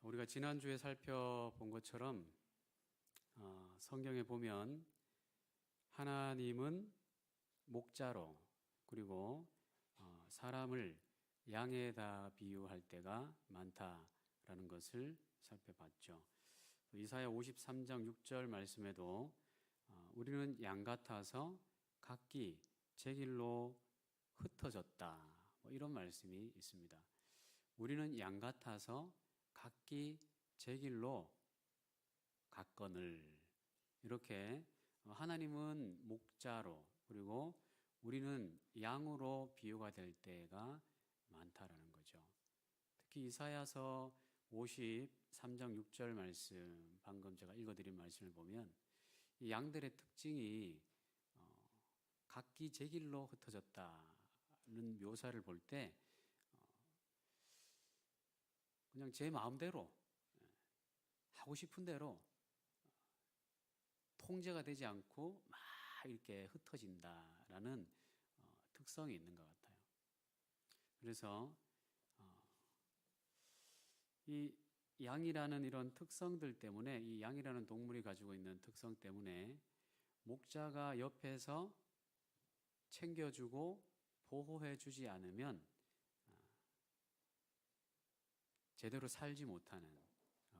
우리가 지난주에 살펴본 것처럼 성경에 보면 하나님은 목자로 그리고 사람을 양에다 비유할 때가 많다라는 것을 살펴봤죠. 이사야 53장 6절 말씀에도 우리는 양 같아서 각기 제 길로 흩어졌다, 이런 말씀이 있습니다. 우리는 양 같아서 각기 제 길로 갔거늘, 이렇게 하나님은 목자로 그리고 우리는 양으로 비유가 될 때가 많다라는 거죠. 특히 이사야서 53장 6절 말씀, 방금 제가 읽어드린 말씀을 보면 이 양들의 특징이 각기 제 길로 흩어졌다는 묘사를 볼 때 그냥 제 마음대로 하고 싶은 대로 통제가 되지 않고 막 이렇게 흩어진다라는 특성이 있는 것 같아요. 그래서 이 양이라는 이런 특성들 때문에, 이 양이라는 동물이 가지고 있는 특성 때문에 목자가 옆에서 챙겨주고 보호해주지 않으면 제대로 살지 못하는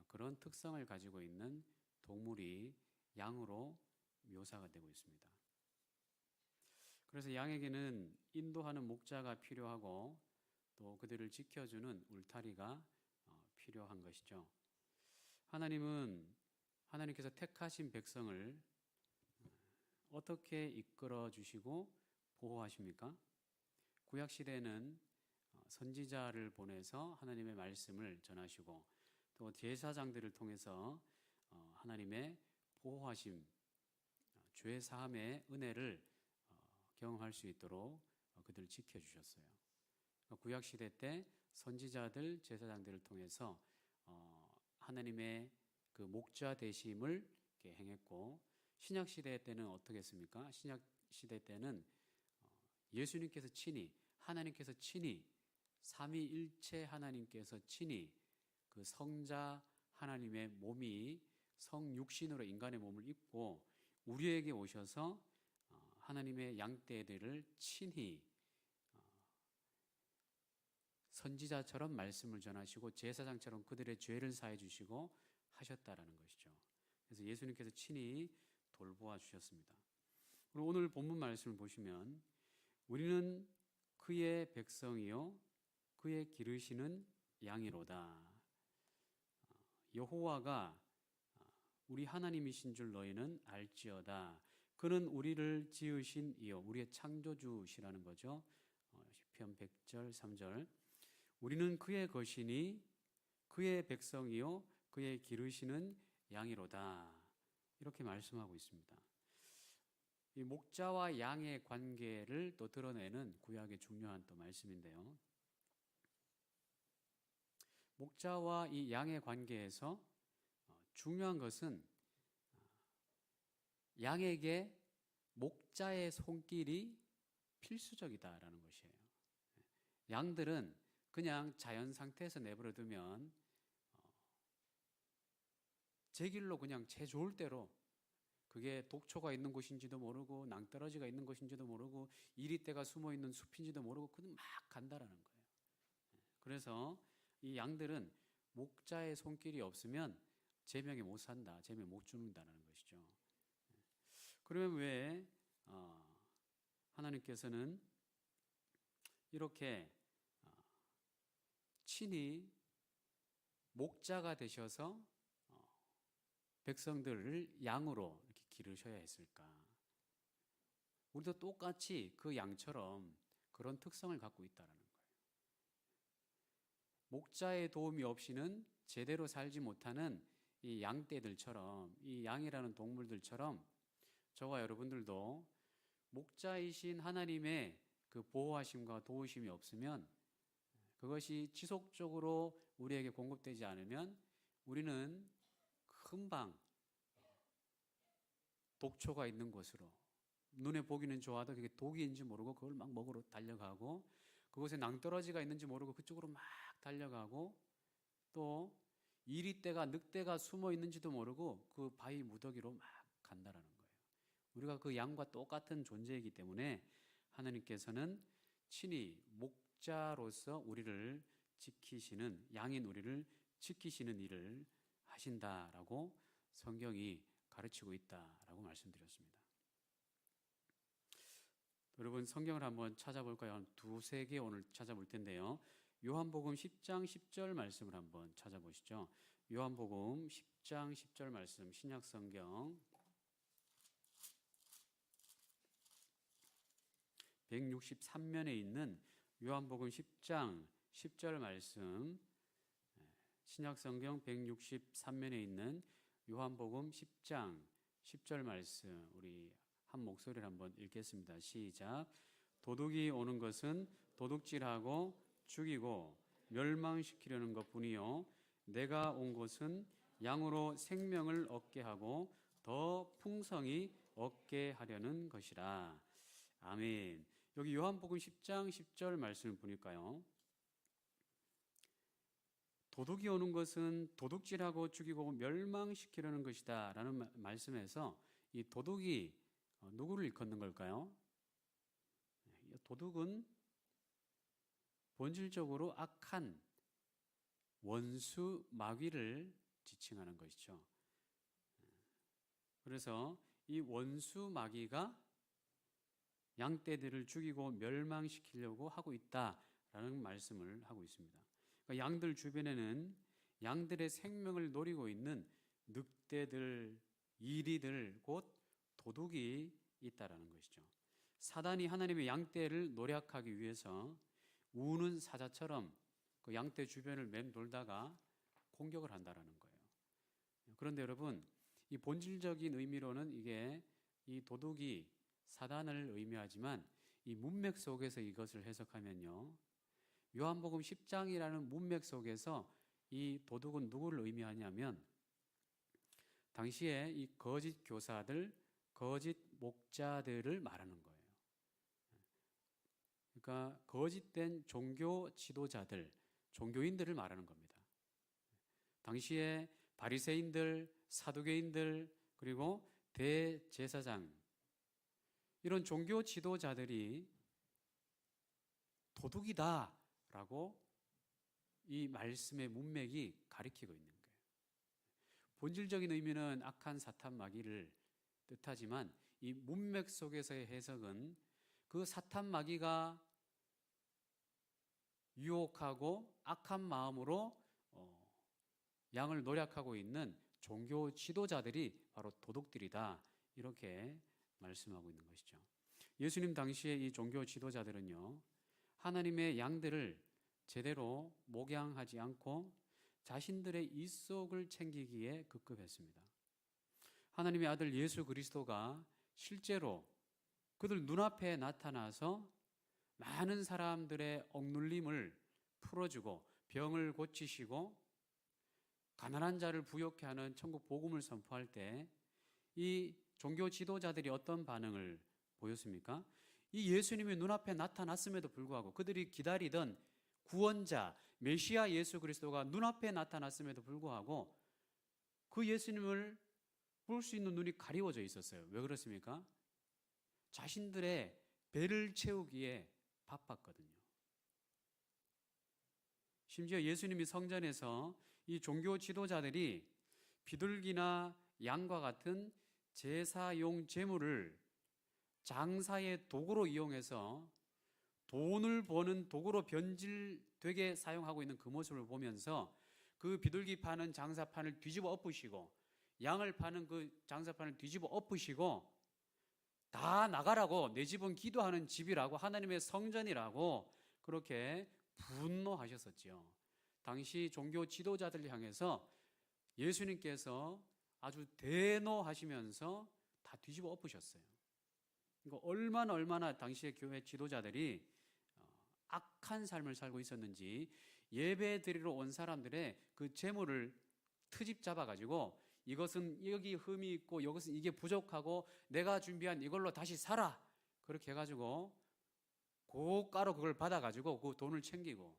그런 특성을 가지고 있는 동물이 양으로 묘사가 되고 있습니다. 그래서 양에게는 인도하는 목자가 필요하고 또 그들을 지켜주는 울타리가 필요한 것이죠. 하나님께서 택하신 백성을 어떻게 이끌어 주시고 보호하십니까? 구약 시대에는 선지자를 보내서 하나님의 말씀을 전하시고 또 제사장들을 통해서 하나님의 보호하심, 죄 사함의 은혜를 경험할 수 있도록 그들을 지켜주셨어요. 구약 시대 때 선지자들, 제사장들을 통해서 하나님의 그 목자 되심을 이렇게 행했고, 신약 시대 때는 어떻게 했습니까? 신약 시대 때는 예수님께서 친히, 하나님께서 친히, 삼위일체 하나님께서 친히 그 성자 하나님의 몸이 성육신으로 인간의 몸을 입고 우리에게 오셔서 하나님의 양떼들을 친히 선지자처럼 말씀을 전하시고 제사장처럼 그들의 죄를 사해 주시고 하셨다라는 것이죠. 그래서 예수님께서 친히 돌보아 주셨습니다. 그리고 오늘 본문 말씀을 보시면 우리는 그의 백성이요 그의 기르시는 양이로다. 여호와가 우리 하나님이신 줄 너희는 알지어다. 그는 우리를 지으신 이요, 우리의 창조주시라는 거죠. 시편 100절 3절. 우리는 그의 것이니 그의 백성이요 그의 기르시는 양이로다. 이렇게 말씀하고 있습니다. 이 목자와 양의 관계를 또 드러내는 구약의 중요한 또 말씀인데요. 목자와 이 양의 관계에서 중요한 것은 양에게 목자의 손길이 필수적이다라는 것이에요. 양들은 그냥 자연 상태에서 내버려 두면 제 길로 그냥 제 좋을 대로, 그게 독초가 있는 곳인지도 모르고 낭떠러지가 있는 곳인지도 모르고 이리떼가 숨어 있는 숲인지도 모르고 그냥 막 간다라는 거예요. 그래서 이 양들은 목자의 손길이 없으면 제명에 못 산다, 제명에 못 죽는다는 것이죠. 그러면 왜 하나님께서는 이렇게 친히 목자가 되셔서 백성들을 양으로 이렇게 기르셔야 했을까? 우리도 똑같이 그 양처럼 그런 특성을 갖고 있다는 거예요. 목자의 도움이 없이는 제대로 살지 못하는 이 양떼들처럼, 이 양이라는 동물들처럼 저와 여러분들도 목자이신 하나님의 그 보호하심과 도우심이 없으면, 그것이 지속적으로 우리에게 공급되지 않으면 우리는 금방 독초가 있는 곳으로, 눈에 보기는 좋아도 그게 독인지 모르고 그걸 막 먹으러 달려가고, 그곳에 낭떠러지가 있는지 모르고 그쪽으로 막 달려가고, 또 이리떼가 늑대가 숨어 있는지도 모르고 그 바위 무더기로 막 간다라는 거예요. 우리가 그 양과 똑같은 존재이기 때문에 하나님께서는 친히 목자로서 우리를 지키시는, 양인 우리를 지키시는 일을 하신다라고 성경이 가르치고 있다라고 말씀드렸습니다. 여러분 성경을 한번 찾아볼까요? 한 두세 개 오늘 찾아볼 텐데요. 요한복음 10장 10절 말씀을 한번 찾아보시죠. 요한복음 10장 10절 말씀, 신약성경 163면에 있는 요한복음 10장 10절 말씀, 신약성경 163면에 있는 요한복음 10장 10절 말씀, 우리 한 목소리를 한번 읽겠습니다. 시작. 도둑이 오는 것은 도둑질하고 죽이고 멸망시키려는 것뿐이요 내가 온 것은 양으로 생명을 얻게 하고 더 풍성히 얻게 하려는 것이라. 아멘. 여기 요한복음 10장 10절 말씀을 보니까요, 도둑이 오는 것은 도둑질하고 죽이고 멸망시키려는 것이다 라는 말씀에서 이 도둑이 누구를 일컫는 걸까요? 도둑은 본질적으로 악한 원수 마귀를 지칭하는 것이죠. 그래서 이 원수 마귀가 양떼들을 죽이고 멸망시키려고 하고 있다라는 말씀을 하고 있습니다. 그러니까 양들 주변에는 양들의 생명을 노리고 있는 늑대들, 이리들, 곧 도둑이 있다라는 것이죠. 사단이 하나님의 양떼를 노략하기 위해서 우는 사자처럼 그 양떼 주변을 맴돌다가 공격을 한다라는 거예요. 그런데 여러분, 이 본질적인 의미로는 이게 이 도둑이 사단을 의미하지만 이 문맥 속에서 이것을 해석하면요, 요한복음 10장이라는 문맥 속에서 이 도둑은 누구를 의미하냐면 당시에 이 거짓 교사들, 거짓 목자들을 말하는 거예요. 그러니까 거짓된 종교 지도자들, 종교인들을 말하는 겁니다. 당시에 바리새인들, 사두개인들, 그리고 대제사장, 이런 종교 지도자들이 도둑이다라고 이 말씀의 문맥이 가리키고 있는 거예요. 본질적인 의미는 악한 사탄 마귀를 뜻하지만 이 문맥 속에서의 해석은 그 사탄 마귀가 유혹하고 악한 마음으로 양을 노략하고 있는 종교 지도자들이 바로 도둑들이다, 이렇게 말씀하고 있는 것이죠. 예수님 당시에 이 종교 지도자들은요, 하나님의 양들을 제대로 목양하지 않고 자신들의 입속을 챙기기에 급급했습니다. 하나님의 아들 예수 그리스도가 실제로 그들 눈앞에 나타나서 많은 사람들의 억눌림을 풀어주고 병을 고치시고 가난한 자를 부욕케 하는 천국 복음을 선포할 때 이 종교 지도자들이 어떤 반응을 보였습니까? 이 예수님이 눈앞에 나타났음에도 불구하고, 그들이 기다리던 구원자 메시아 예수 그리스도가 눈앞에 나타났음에도 불구하고 그 예수님을 볼 수 있는 눈이 가리워져 있었어요. 왜 그렇습니까? 자신들의 배를 채우기에 바빴거든요. 심지어 예수님이 성전에서 이 종교 지도자들이 비둘기나 양과 같은 제사용 제물을 장사의 도구로 이용해서 돈을 버는 도구로 변질되게 사용하고 있는 그 모습을 보면서 그 비둘기 파는 장사판을 뒤집어 엎으시고 양을 파는 그 장사판을 뒤집어 엎으시고 다 나가라고, 내 집은 기도하는 집이라고, 하나님의 성전이라고 그렇게 분노하셨었지요. 당시 종교 지도자들을 향해서 예수님께서 아주 대노하시면서 다 뒤집어 엎으셨어요. 그러니까 얼마나 당시의 교회 지도자들이 악한 삶을 살고 있었는지, 예배 드리러 온 사람들의 그 재물을 트집 잡아가지고 이것은 여기 흠이 있고 이것은 이게 부족하고 내가 준비한 이걸로 다시 사라, 그렇게 해가지고 고가로 그걸 받아가지고 그 돈을 챙기고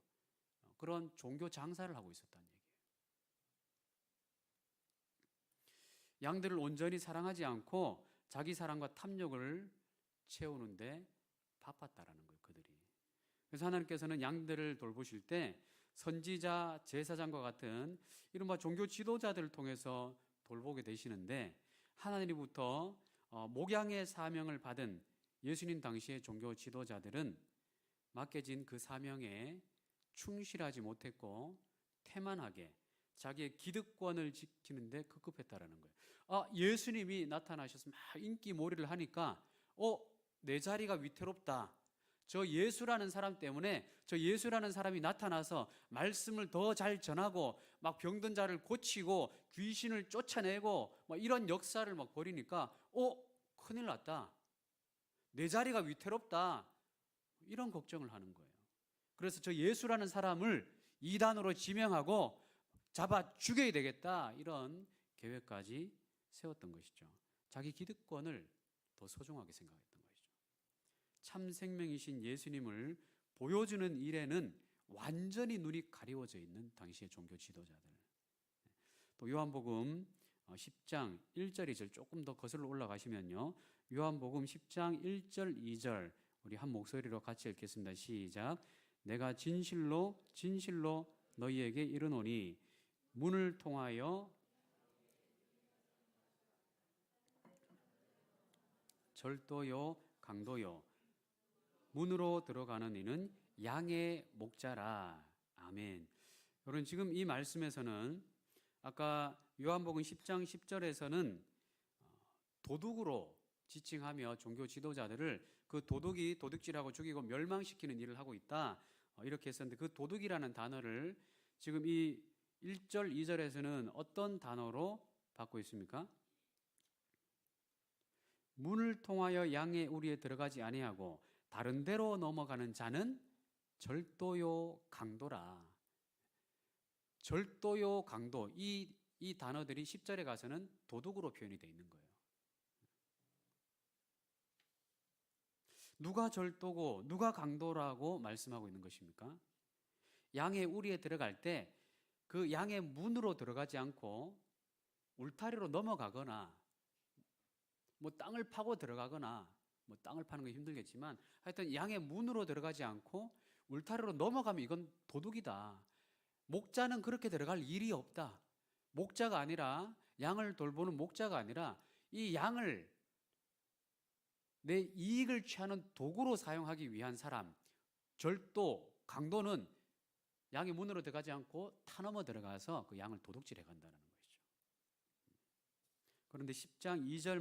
그런 종교 장사를 하고 있었다는 얘기예요. 양들을 온전히 사랑하지 않고 자기 사랑과 탐욕을 채우는데 바빴다라는 거예요, 그들이. 그래서 하나님께서는 양들을 돌보실 때 선지자, 제사장과 같은 이른바 종교 지도자들을 통해서 돌보게 되시는데, 하나님으로부터 목양의 사명을 받은 예수님 당시의 종교 지도자들은 맡겨진 그 사명에 충실하지 못했고 태만하게 자기의 기득권을 지키는데 급급했다라는 거예요. 예수님이 나타나셔서 막 인기몰이를 하니까 내 자리가 위태롭다. 저 예수라는 사람 때문에, 저 예수라는 사람이 나타나서 말씀을 더 잘 전하고 막 병든 자를 고치고 귀신을 쫓아내고 막 이런 역사를 막 벌이니까 큰일 났다. 내 자리가 위태롭다. 이런 걱정을 하는 거예요. 그래서 저 예수라는 사람을 이단으로 지명하고 잡아 죽여야 되겠다. 이런 계획까지 세웠던 것이죠. 자기 기득권을 더 소중하게 생각했던 것이죠. 참 생명이신 예수님을 보여주는 일에는 완전히 눈이 가리워져 있는 당시의 종교 지도자들. 또 요한복음 10장 1절 2절 조금 더 거슬러 올라가시면요, 요한복음 10장 1절 2절 우리 한 목소리로 같이 읽겠습니다. 시작. 내가 진실로 진실로 너희에게 이르노니 문을 통하여 절도요 강도요 문으로 들어가는 이는 양의 목자라. 아멘. 여러분, 지금 이 말씀에서는 아까 요한복음 10장 10절에서는 도둑으로 지칭하며 종교 지도자들을 그 도둑이 도둑질하고 죽이고 멸망시키는 일을 하고 있다, 이렇게 했었는데, 그 도둑이라는 단어를 지금 이 1절 2절에서는 어떤 단어로 받고 있습니까? 문을 통하여 양의 우리에 들어가지 아니하고 다른 데로 넘어가는 자는 절도요 강도라. 절도요 강도, 이 단어들이 10절에 가서는 도둑으로 표현이 되어 있는 거예요. 누가 절도고 누가 강도라고 말씀하고 있는 것입니까? 양의 우리에 들어갈 때 그 양의 문으로 들어가지 않고 울타리로 넘어가거나 뭐 땅을 파고 들어가거나, 뭐 땅을 파는 건 힘들겠지만 하여튼 양의 문으로 들어가지 않고 울타리로 넘어가면 이건 도둑이다. 목자는 그렇게 들어갈 일이 없다. 목자가 아니라, 양을 돌보는 목자가 아니라 이 양을 내 이익을 취하는 도구로 사용하기 위한 사람, 절도, 강도는 양의 문으로 들어가지 않고 타넘어 들어가서 그 양을 도둑질해 간다는 것이죠. 그런데 10장 2절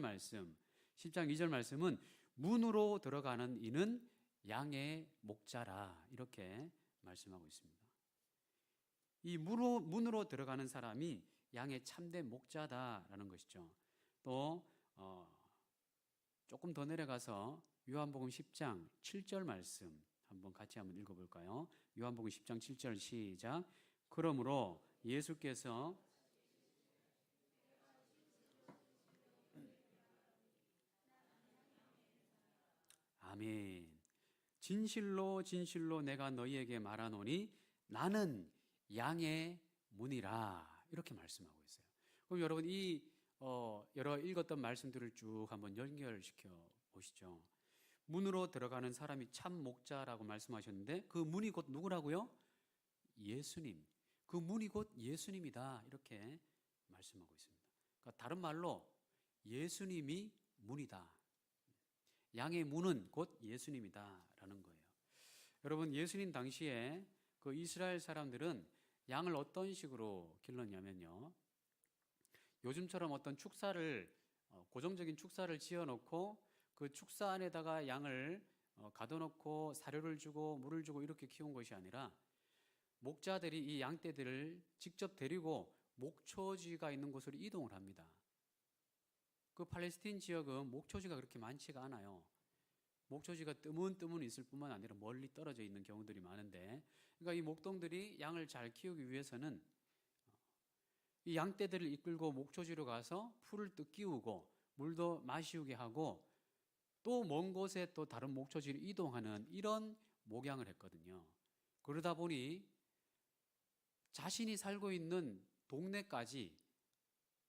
말씀은 문으로 들어가는 이는 양의 목자라, 이렇게 말씀하고 있습니다. 이 문으로 들어가는 사람이 양의 참된 목자다라는 것이죠. 또 조금 더 내려가서 요한복음 10장 7절 말씀 한번 같이 한번 읽어볼까요? 요한복음 10장 7절 시작. 그러므로 예수께서 아멘. 진실로 진실로 내가 너희에게 말하노니 나는 양의 문이라, 이렇게 말씀하고 있어요. 그럼 여러분, 이 여러 읽었던 말씀들을 쭉 한번 연결시켜 보시죠. 문으로 들어가는 사람이 참 목자라고 말씀하셨는데, 그 문이 곧 누구라고요? 예수님. 그 문이 곧 예수님이다, 이렇게 말씀하고 있습니다. 그러니까 다른 말로 예수님이 문이다. 양의 문은 곧 예수님이다라는 거예요. 여러분, 예수님 당시에 그 이스라엘 사람들은 양을 어떤 식으로 길렀냐면요, 요즘처럼 어떤 축사를 고정적인 축사를 지어놓고 그 축사 안에다가 양을 가둬놓고 사료를 주고 물을 주고 이렇게 키운 것이 아니라, 목자들이 이 양떼들을 직접 데리고 목초지가 있는 곳으로 이동을 합니다. 그 팔레스틴 지역은 목초지가 그렇게 많지가 않아요. 목초지가 뜨문뜨문 있을 뿐만 아니라 멀리 떨어져 있는 경우들이 많은데, 그러니까 이 목동들이 양을 잘 키우기 위해서는 이 양떼들을 이끌고 목초지로 가서 풀을 뜯기우고 물도 마시우게 하고 또 먼 곳에 또 다른 목초지로 이동하는 이런 목양을 했거든요. 그러다 보니 자신이 살고 있는 동네까지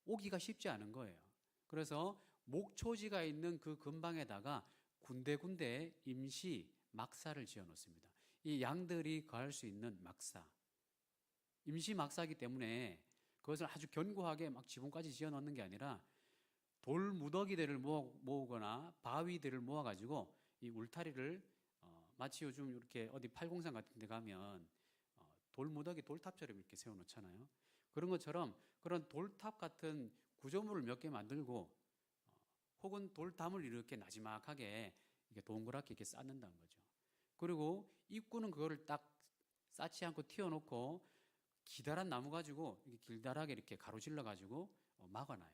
오기가 쉽지 않은 거예요. 그래서 목초지가 있는 그 근방에다가 군데군데 임시 막사를 지어 놓습니다. 이 양들이 거할 수 있는 막사. 임시 막사이기 때문에 그것을 아주 견고하게 막 지붕까지 지어 놓는 게 아니라 돌 무더기들을 모으거나 바위들을 모아가지고 이 울타리를 마치 요즘 이렇게 어디 팔공산 같은 데 가면 돌 무더기 돌탑처럼 이렇게 세워 놓잖아요. 그런 것처럼 그런 돌탑 같은 구조물을 몇 개 만들고 혹은 돌담을 이렇게 나지막하게 이렇게 동그랗게 이렇게 쌓는다는 거죠. 그리고 입구는 그거를 딱 쌓지 않고 튀어놓고 기다란 나무 가지고 이렇게 길다랗게 이렇게 가로질러 가지고 막아놔요.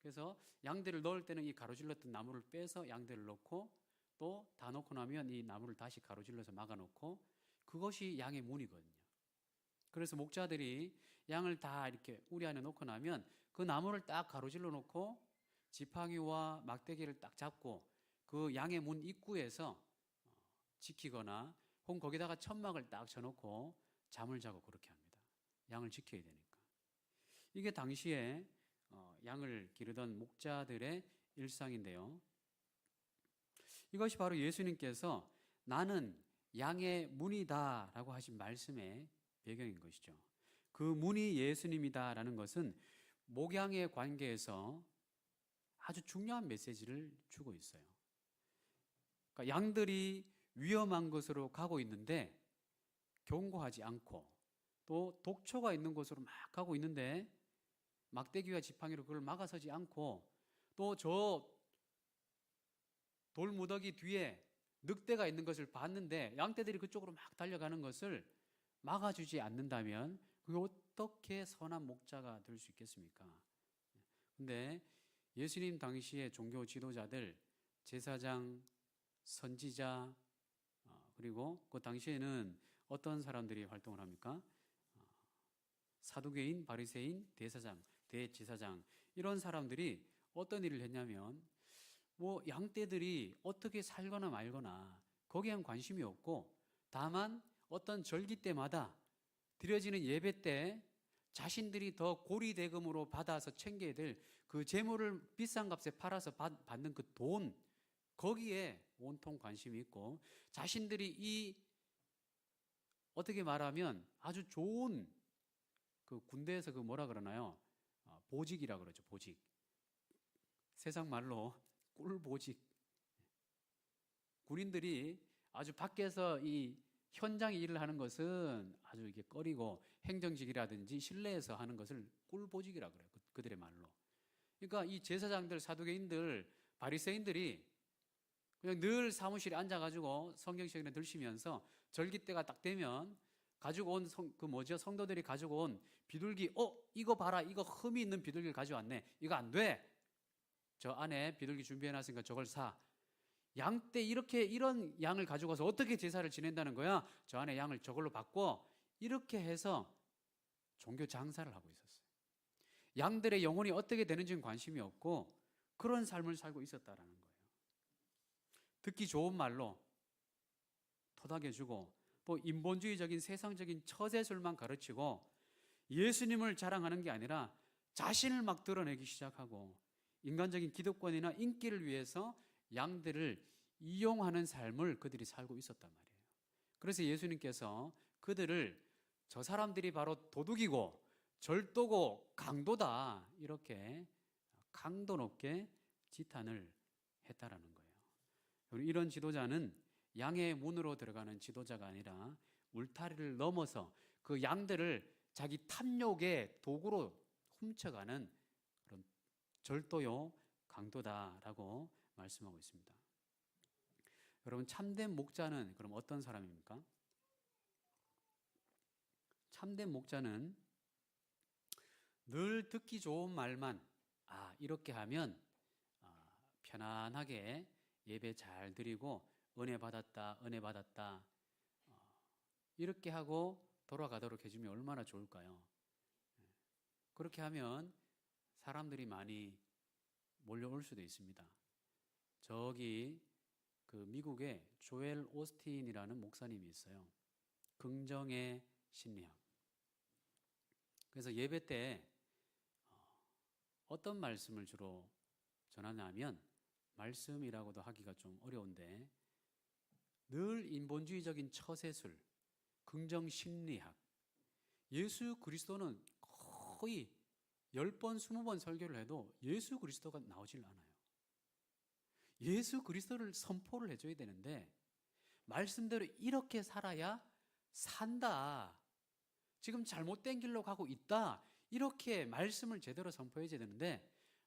그래서 양들을 넣을 때는 이 가로질렀던 나무를 빼서 양들을 넣고 또 다 넣고 나면 이 나무를 다시 가로질러서 막아놓고 그것이 양의 문이거든요. 그래서 목자들이 양을 다 이렇게 우리 안에 놓고 나면 그 나무를 딱 가로질러 놓고 지팡이와 막대기를 딱 잡고 그 양의 문 입구에서 지키거나 혹은 거기다가 천막을 딱 쳐놓고 잠을 자고 그렇게 합니다. 양을 지켜야 되니까. 이게 당시에 양을 기르던 목자들의 일상인데요. 이것이 바로 예수님께서 나는 양의 문이다 라고 하신 말씀의 배경인 것이죠. 그 문이 예수님이다라는 것은 목양의 관계에서 아주 중요한 메시지를 주고 있어요. 그러니까 양들이 위험한 곳으로 가고 있는데 경고하지 않고 또 독초가 있는 곳으로 막 가고 있는데 막대기와 지팡이로 그걸 막아서지 않고 또 저 돌무더기 뒤에 늑대가 있는 것을 봤는데 양떼들이 그쪽으로 막 달려가는 것을 막아주지 않는다면 그게 어떻게 선한 목자가 될 수 있겠습니까? 근데 예수님 당시의 종교 지도자들, 제사장, 선지자, 그리고 그 당시에는 어떤 사람들이 활동을 합니까? 사두개인, 바리새인, 대사장, 대제사장 이런 사람들이 어떤 일을 했냐면 뭐 양떼들이 어떻게 살거나 말거나 거기에는 관심이 없고 다만 어떤 절기 때마다 드려지는 예배 때 자신들이 더 고리대금으로 받아서 챙겨야 될 그 재물을 비싼 값에 팔아서 받는 그 돈 거기에 온통 관심이 있고 자신들이 이 어떻게 말하면 아주 좋은 그 군대에서 그 뭐라 그러나요? 보직이라 그러죠. 보직. 세상 말로 꿀보직. 군인들이 아주 밖에서 이 현장 일을 하는 것은 아주 이게 꺼리고 행정직이라든지 실내에서 하는 것을 꿀보직이라 그래요. 그들의 말로. 그러니까 이 제사장들, 사두개인들, 바리새인들이 그냥 늘 사무실에 앉아가지고 성경 시간에 들으시면서 절기 때가 딱 되면 가지고 온 성도들이 가지고 온 비둘기, 이거 봐라, 이거 흠이 있는 비둘기를 가져왔네. 이거 안 돼. 저 안에 비둘기 준비해놨으니까 저걸 사. 양 때 이런 양을 가지고 와서 어떻게 제사를 지낸다는 거야? 저 안에 양을 저걸로 바꿔. 이렇게 해서 종교 장사를 하고 있었어요. 양들의 영혼이 어떻게 되는지는 관심이 없고 그런 삶을 살고 있었다라는 거예요. 듣기 좋은 말로 토닥여주고 또 인본주의적인 세상적인 처세술만 가르치고 예수님을 자랑하는 게 아니라 자신을 막 드러내기 시작하고 인간적인 기득권이나 인기를 위해서 양들을 이용하는 삶을 그들이 살고 있었단 말이에요. 그래서 예수님께서 그들을 저 사람들이 바로 도둑이고 절도고 강도다 이렇게 강도 높게 지탄을 했다라는 거예요. 이런 지도자는 양의 문으로 들어가는 지도자가 아니라 울타리를 넘어서 그 양들을 자기 탐욕의 도구로 훔쳐가는 그런 절도요 강도다라고 말씀하고 있습니다. 여러분 참된 목자는 그럼 어떤 사람입니까? 참된 목자는 늘 듣기 좋은 말만 이렇게 하면 편안하게 예배 잘 드리고 은혜 받았다 이렇게 하고 돌아가도록 해주면 얼마나 좋을까요? 그렇게 하면 사람들이 많이 몰려올 수도 있습니다. 저기 그 미국에 조엘 오스틴이라는 목사님이 있어요. 긍정의 심리학. 그래서 예배 때 어떤 말씀을 주로 전하냐면, 말씀이라고도 하기가 좀 어려운데 늘 인본주의적인 처세술, 긍정심리학, 예수 그리스도는 거의 10번, 20번 설교를 해도 예수 그리스도가 나오질 않아요. 예수 그리스도를 선포를 해줘야 되는데 말씀대로 이렇게 살아야 산다, 지금 잘못된 길로 가고 있다, 이렇게 말씀을 제대로 선포해줘야 되는데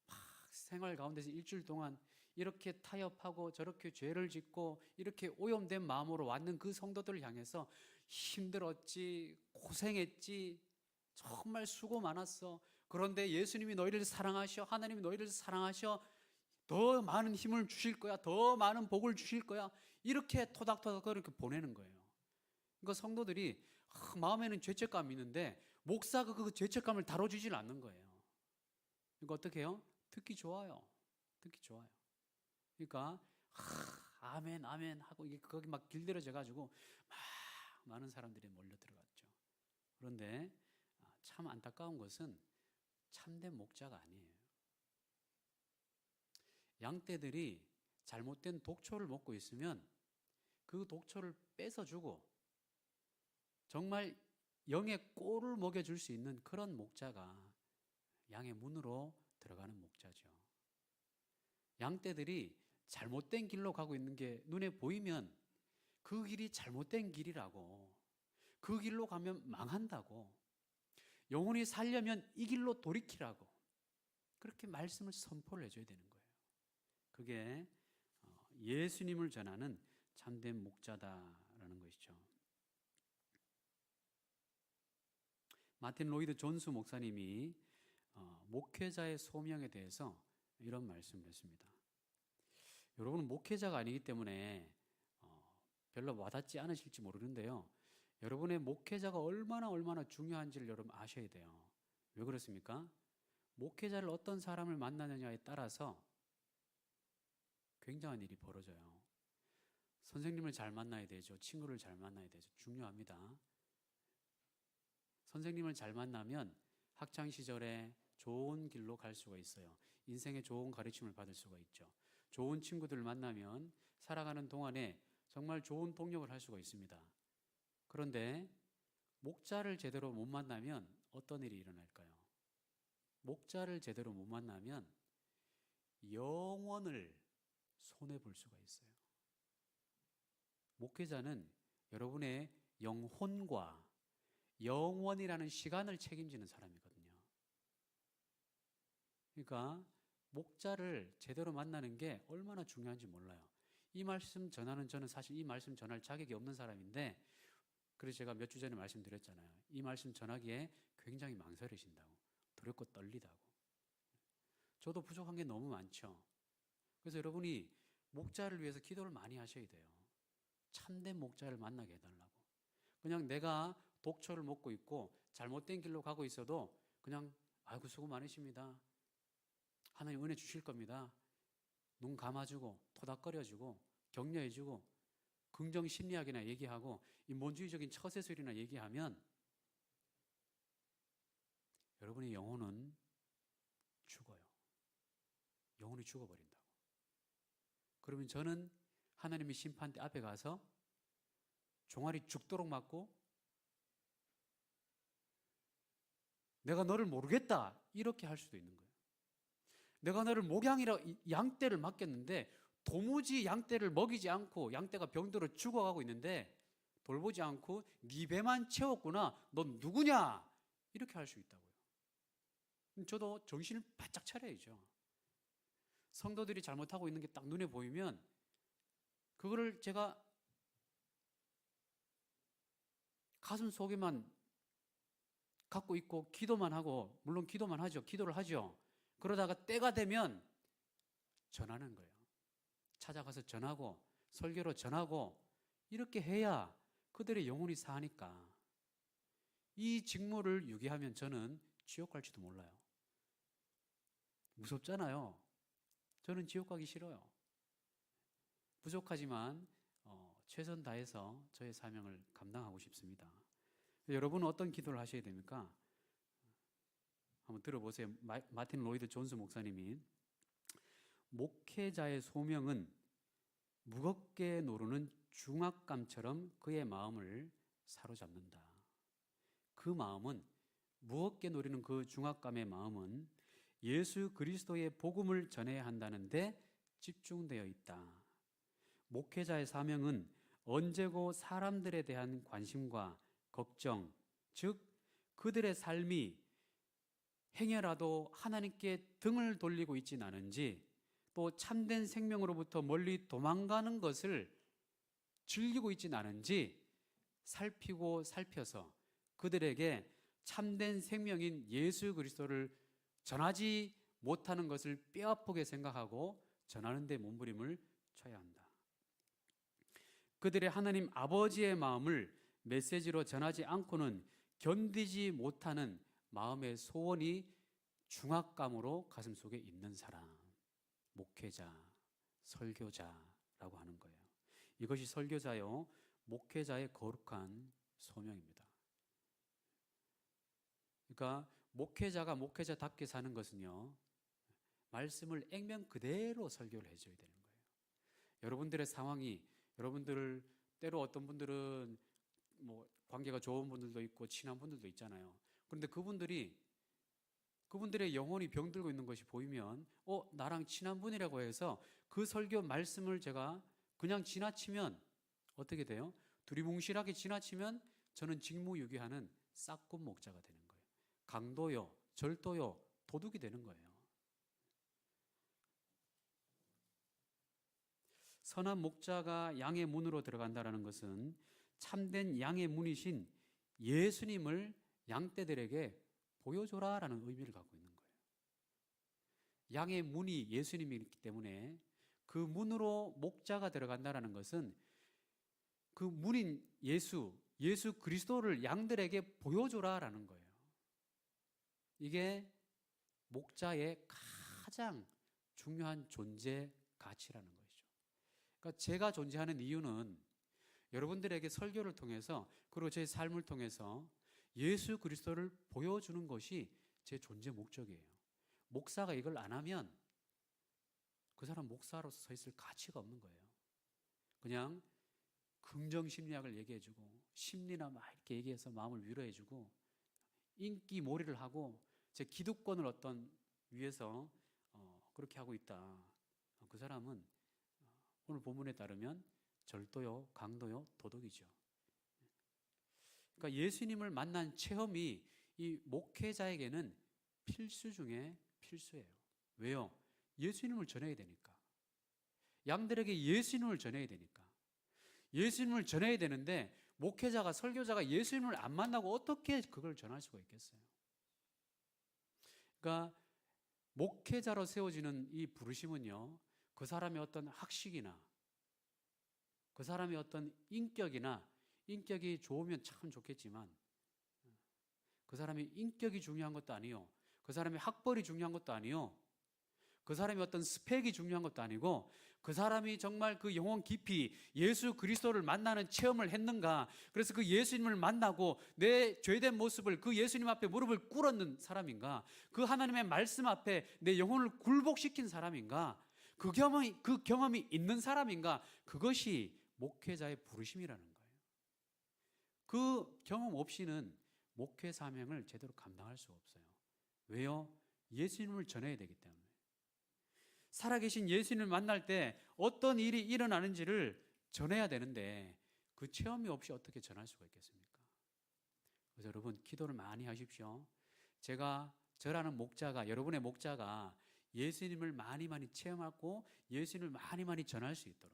막 생활 가운데서 일주일 동안 이렇게 타협하고 저렇게 죄를 짓고 이렇게 오염된 마음으로 왔는 그 성도들을 향해서 힘들었지, 고생했지, 정말 수고 많았어, 그런데 예수님이 너희를 사랑하셔, 하나님이 너희를 사랑하셔, 더 많은 힘을 주실 거야, 더 많은 복을 주실 거야, 이렇게 토닥토닥 그렇게 보내는 거예요. 그러니까 성도들이 마음에는 죄책감이 있는데 목사가 그 죄책감을 다뤄주질 않는 거예요. 그러니까 어떻게 해요? 듣기 좋아요. 듣기 좋아요. 그러니까 아멘 아멘 하고 이게 거기 막 길들여져 가지고 막 많은 사람들이 몰려 들어갔죠. 그런데 참 안타까운 것은 참된 목자가 아니에요. 양떼들이 잘못된 독초를 먹고 있으면 그 독초를 뺏어주고 정말 영의 꼴을 먹여줄 수 있는 그런 목자가 양의 문으로 들어가는 목자죠. 양떼들이 잘못된 길로 가고 있는 게 눈에 보이면 그 길이 잘못된 길이라고, 그 길로 가면 망한다고, 영혼이 살려면 이 길로 돌이키라고 그렇게 말씀을 선포를 해줘야 되는 거예요. 그게 예수님을 전하는 참된 목자다라는 것이죠. 마틴 로이드 존스 목사님이 목회자의 소명에 대해서 이런 말씀을 했습니다. 여러분은 목회자가 아니기 때문에 별로 와닿지 않으실지 모르는데요, 여러분의 목회자가 얼마나 중요한지를 여러분 아셔야 돼요. 왜 그렇습니까? 목회자를 어떤 사람을 만나느냐에 따라서 굉장한 일이 벌어져요. 선생님을 잘 만나야 되죠. 친구를 잘 만나야 되죠. 중요합니다. 선생님을 잘 만나면 학창시절에 좋은 길로 갈 수가 있어요. 인생에 좋은 가르침을 받을 수가 있죠. 좋은 친구들을 만나면 살아가는 동안에 정말 좋은 동력을 할 수가 있습니다. 그런데 목자를 제대로 못 만나면 어떤 일이 일어날까요? 목자를 제대로 못 만나면 영원을 손해볼 수가 있어요. 목회자는 여러분의 영혼과 영원이라는 시간을 책임지는 사람이거든요. 그러니까 목자를 제대로 만나는 게 얼마나 중요한지 몰라요. 이 말씀 전하는 저는 사실 이 말씀 전할 자격이 없는 사람인데, 그래서 제가 몇 주 전에 말씀드렸잖아요. 이 말씀 전하기에 굉장히 망설이신다고, 두렵고 떨리다고. 저도 부족한 게 너무 많죠. 그래서 여러분이 목자를 위해서 기도를 많이 하셔야 돼요. 참된 목자를 만나게 해달라고. 그냥 내가 독초를 먹고 있고 잘못된 길로 가고 있어도 그냥 아이고 수고 많으십니다, 하나님 은혜 주실 겁니다, 눈 감아주고 토닥거려주고 격려해주고 긍정 심리학이나 얘기하고 인본주의적인 처세술이나 얘기하면 여러분의 영혼은 죽어요. 영혼이 죽어버린다고. 그러면 저는 하나님의 심판대 앞에 가서 종아리 죽도록 맞고 내가 너를 모르겠다 이렇게 할 수도 있는 거예요. 내가 너를 목양이라 양떼를 맡겼는데 도무지 양떼를 먹이지 않고 양떼가 병들어 죽어가고 있는데 돌보지 않고 네 배만 채웠구나, 넌 누구냐, 이렇게 할 수 있다고요. 저도 정신을 바짝 차려야죠. 성도들이 잘못하고 있는 게 딱 눈에 보이면 그거를 제가 가슴 속에만 갖고 있고 기도만 하고, 물론 기도만 하죠. 기도를 하죠. 그러다가 때가 되면 전하는 거예요. 찾아가서 전하고 설교로 전하고 이렇게 해야 그들의 영혼이 사니까. 이 직무를 유기하면 저는 지옥 갈지도 몰라요. 무섭잖아요. 저는 지옥 가기 싫어요. 부족하지만 최선 다해서 저의 사명을 감당하고 싶습니다. 여러분은 어떤 기도를 하셔야 됩니까? 한번 들어보세요. 마틴 로이드 존스 목사님이 목회자의 소명은 무겁게 노르는 중압감처럼 그의 마음을 사로잡는다. 그 마음은 무겁게 노리는 그 중압감의 마음은 예수 그리스도의 복음을 전해야 한다는 데 집중되어 있다. 목회자의 사명은 언제고 사람들에 대한 관심과 걱정, 즉 그들의 삶이 행여라도 하나님께 등을 돌리고 있진 않은지, 또 참된 생명으로부터 멀리 도망가는 것을 즐기고 있진 않은지 살피고 살펴서 그들에게 참된 생명인 예수 그리스도를 전하지 못하는 것을 뼈아프게 생각하고 전하는 데 몸부림을 쳐야 한다. 그들의 하나님 아버지의 마음을 메시지로 전하지 않고는 견디지 못하는 마음의 소원이 중압감으로 가슴속에 있는 사람, 목회자, 설교자라고 하는 거예요. 이것이 설교자요 목회자의 거룩한 소명입니다. 그러니까 목회자가 목회자답게 사는 것은요, 말씀을 액면 그대로 설교를 해줘야 되는 거예요. 여러분들의 상황이, 여러분들 때로 어떤 분들은 뭐 관계가 좋은 분들도 있고 친한 분들도 있잖아요. 그런데 그분들의 영혼이 병들고 있는 것이 보이면 나랑 친한 분이라고 해서 그 설교 말씀을 제가 그냥 지나치면 어떻게 돼요? 두리뭉실하게 지나치면 저는 직무유기하는 싹군 목자가 되는 거예요. 강도요, 절도요, 도둑이 되는 거예요. 선한 목자가 양의 문으로 들어간다는 것은 참된 양의 문이신 예수님을 양떼들에게 보여줘라라는 의미를 갖고 있는 거예요. 양의 문이 예수님이기 때문에 그 문으로 목자가 들어간다는 것은 그 문인 예수 그리스도를 양들에게 보여줘라라는 거예요. 이게 목자의 가장 중요한 존재 가치라는 것이죠. 그러니까 제가 존재하는 이유는 여러분들에게 설교를 통해서, 그리고 제 삶을 통해서 예수 그리스도를 보여주는 것이 제 존재 목적이에요. 목사가 이걸 안 하면 그 사람 목사로서 서 있을 가치가 없는 거예요. 그냥 긍정 심리학을 얘기해주고 심리나 막 이렇게 얘기해서 마음을 위로해주고 인기몰이를 하고 제 기득권을 어떤 위해서 그렇게 하고 있다. 그 사람은 오늘 본문에 따르면 절도요, 강도요, 도둑이죠. 그러니까 예수님을 만난 체험이 이 목회자에게는 필수 중에 필수예요. 왜요? 예수님을 전해야 되니까. 양들에게 예수님을 전해야 되니까. 예수님을 전해야 되는데 목회자가, 설교자가 예수님을 안 만나고 어떻게 그걸 전할 수가 있겠어요? 그러니까 목회자로 세워지는 이 부르심은요, 그 사람의 어떤 학식이나 그 사람의 어떤 인격이 좋으면 참 좋겠지만 그 사람의 인격이 중요한 것도 아니요, 그 사람의 학벌이 중요한 것도 아니요, 그 사람의 어떤 스펙이 중요한 것도 아니고 그 사람이 정말 그 영혼 깊이 예수 그리스도를 만나는 체험을 했는가, 그래서 그 예수님을 만나고 내 죄된 모습을 그 예수님 앞에 무릎을 꿇었는 사람인가, 그 하나님의 말씀 앞에 내 영혼을 굴복시킨 사람인가, 그 경험이 있는 사람인가, 그것이 목회자의 부르심이라는 거예요. 그 경험 없이는 목회 사명을 제대로 감당할 수가 없어요. 왜요? 예수님을 전해야 되기 때문에. 살아계신 예수님을 만날 때 어떤 일이 일어나는지를 전해야 되는데 그 체험이 없이 어떻게 전할 수가 있겠습니까? 그래서 여러분 기도를 많이 하십시오. 저라는 목자가, 여러분의 목자가 예수님을 많이 체험하고 예수님을 많이 전할 수 있도록.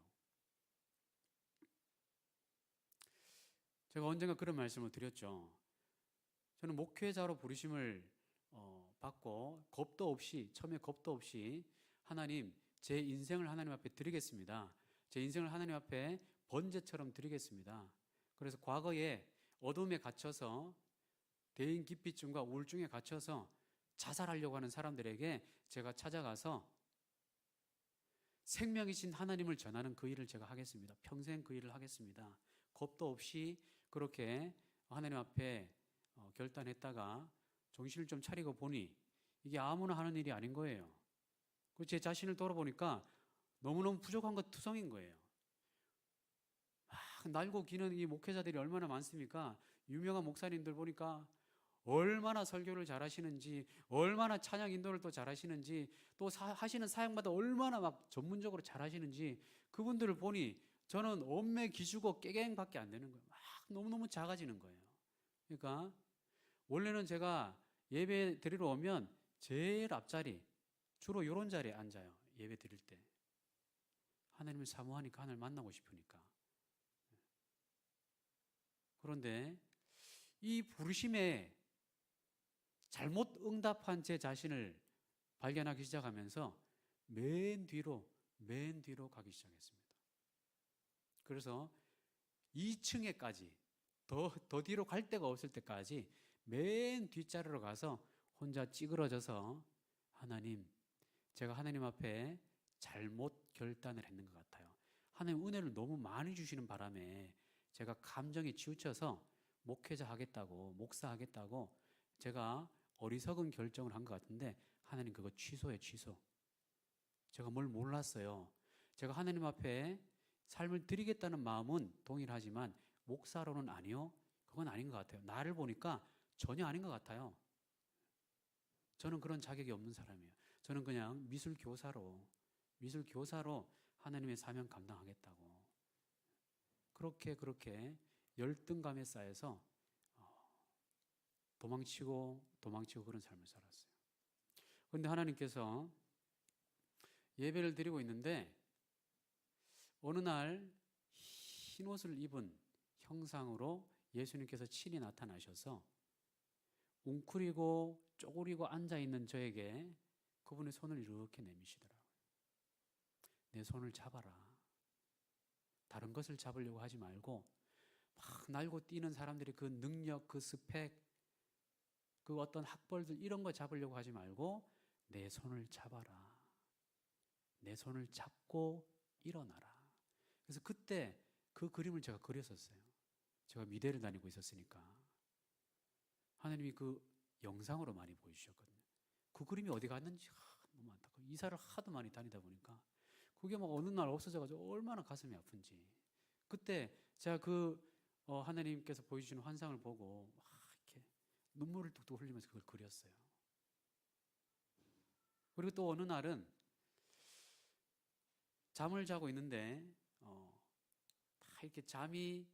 제가 언젠가 그런 말씀을 드렸죠. 저는 목회자로 부르심을 받고 처음에 겁도 없이 하나님, 제 인생을 하나님 앞에 드리겠습니다. 제 인생을 하나님 앞에 번제처럼 드리겠습니다. 그래서 과거에 어둠에 갇혀서 대인 기피증과 우울증에 갇혀서 자살하려고 하는 사람들에게 제가 찾아가서 생명이신 하나님을 전하는 그 일을 제가 하겠습니다. 평생 그 일을 하겠습니다. 겁도 없이 그렇게 하나님 앞에 결단했다가 정신을 좀 차리고 보니 이게 아무나 하는 일이 아닌 거예요. 그리고 제 자신을 돌아보니까 너무너무 부족한 것 투성인 거예요. 날고 기는 이 목회자들이 얼마나 많습니까? 유명한 목사님들 보니까 얼마나 설교를 잘하시는지, 얼마나 찬양 인도를 또 잘하시는지, 또 하시는 사역마다 얼마나 막 전문적으로 잘하시는지, 그분들을 보니 저는 엄매 기주고 깨갱밖에 안 되는 거예요. 막 너무너무 작아지는 거예요. 그러니까 원래는 제가 예배 드리러 오면 제일 앞자리, 주로 이런 자리에 앉아요. 예배 드릴 때. 하나님을 사모하니까, 하나님을 만나고 싶으니까. 그런데 이 부르심에 잘못 응답한 제 자신을 발견하기 시작하면서 맨 뒤로 가기 시작했습니다. 그래서 2층에까지 더 뒤로 갈 데가 없을 때까지 맨 뒷자리로 가서 혼자 찌그러져서 하나님, 제가 하나님 앞에 잘못 결단을 했는 것 같아요. 하나님 은혜를 너무 많이 주시는 바람에 제가 감정에 치우쳐서 목회자 하겠다고, 목사 하겠다고 제가 어리석은 결정을 한 것 같은데 하나님 그거 취소해, 취소. 제가 뭘 몰랐어요. 제가 하나님 앞에 삶을 드리겠다는 마음은 동일하지만 목사로는 아니요. 그건 아닌 것 같아요. 나를 보니까 전혀 아닌 것 같아요. 저는 그런 자격이 없는 사람이에요. 저는 그냥 미술 교사로 하나님의 사명 감당하겠다고. 그렇게 열등감에 쌓여서 도망치고 그런 삶을 살았어요. 그런데 하나님께서 예배를 드리고 있는데 어느 날 흰 옷을 입은 형상으로 예수님께서 친히 나타나셔서 웅크리고 쪼그리고 앉아있는 저에게 그분의 손을 이렇게 내미시더라고요. 내 손을 잡아라. 다른 것을 잡으려고 하지 말고 막 날고 뛰는 사람들이 그 능력, 그 스펙, 그 어떤 학벌들 이런 거 잡으려고 하지 말고 내 손을 잡아라. 내 손을 잡고 일어나라. 그래서 그때 그 그림을 제가 그렸었어요. 제가 미대를 다니고 있었으니까. 하나님이 그 영상으로 많이 보여주셨거든요. 그 그림이 어디 갔는지 너무 많다. 이사를 하도 많이 다니다 보니까 그게 막 어느 날 없어져가지고 얼마나 가슴이 아픈지. 그때 제가 하나님께서 보여주시는 환상을 보고 막 이렇게 눈물을 뚝뚝 흘리면서 그걸 그렸어요. 그리고 또 어느 날은 잠을 자고 있는데 다 이렇게 잠이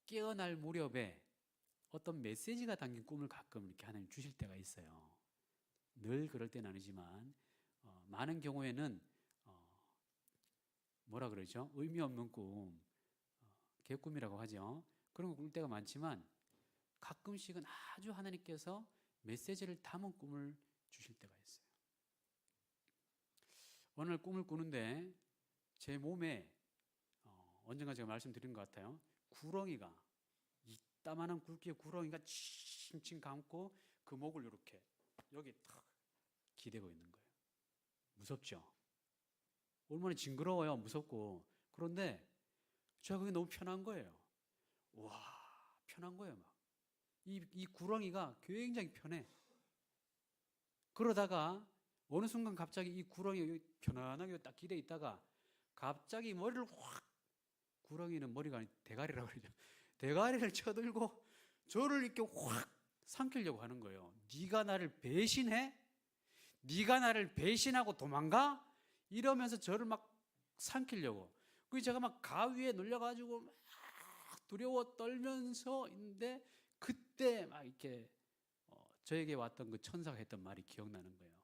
깨어날 무렵에 어떤 메시지가 담긴 꿈을 가끔 이렇게 하나님 주실 때가 있어요. 늘 그럴 때는 아니지만 많은 경우에는 뭐라 그러죠? 의미 없는 꿈, 개꿈이라고 하죠. 그런 거 꿀 때가 많지만 가끔씩은 아주 하나님께서 메시지를 담은 꿈을 주실 때가 있어요. 어느 날 꿈을 꾸는데 제 몸에 언젠가 제가 말씀드린 것 같아요. 구렁이가 이따만한 굵기의 구렁이가 칭칭 감고 그 목을 이렇게 여기 탁 기대고 있는 거예요. 무섭죠? 얼마나 징그러워요. 무섭고. 그런데 제가 그게 너무 편한 거예요. 와, 편한 거예요. 막. 이 구렁이가 굉장히 편해. 그러다가 어느 순간 갑자기 이 구렁이가 편안하게 딱 기대 있다가 갑자기 머리를 확, 구렁이는 머리가 아니 대가리라고 그러죠. 대가리를 쳐들고 저를 이렇게 확 삼키려고 하는 거예요. 네가 나를 배신해? 네가 나를 배신하고 도망가? 이러면서 저를 막 삼키려고. 그래서 제가 막 가위에 눌려가지고 막 두려워 떨면서 있는데 그때 막 이렇게 저에게 왔던 그 천사가 했던 말이 기억나는 거예요.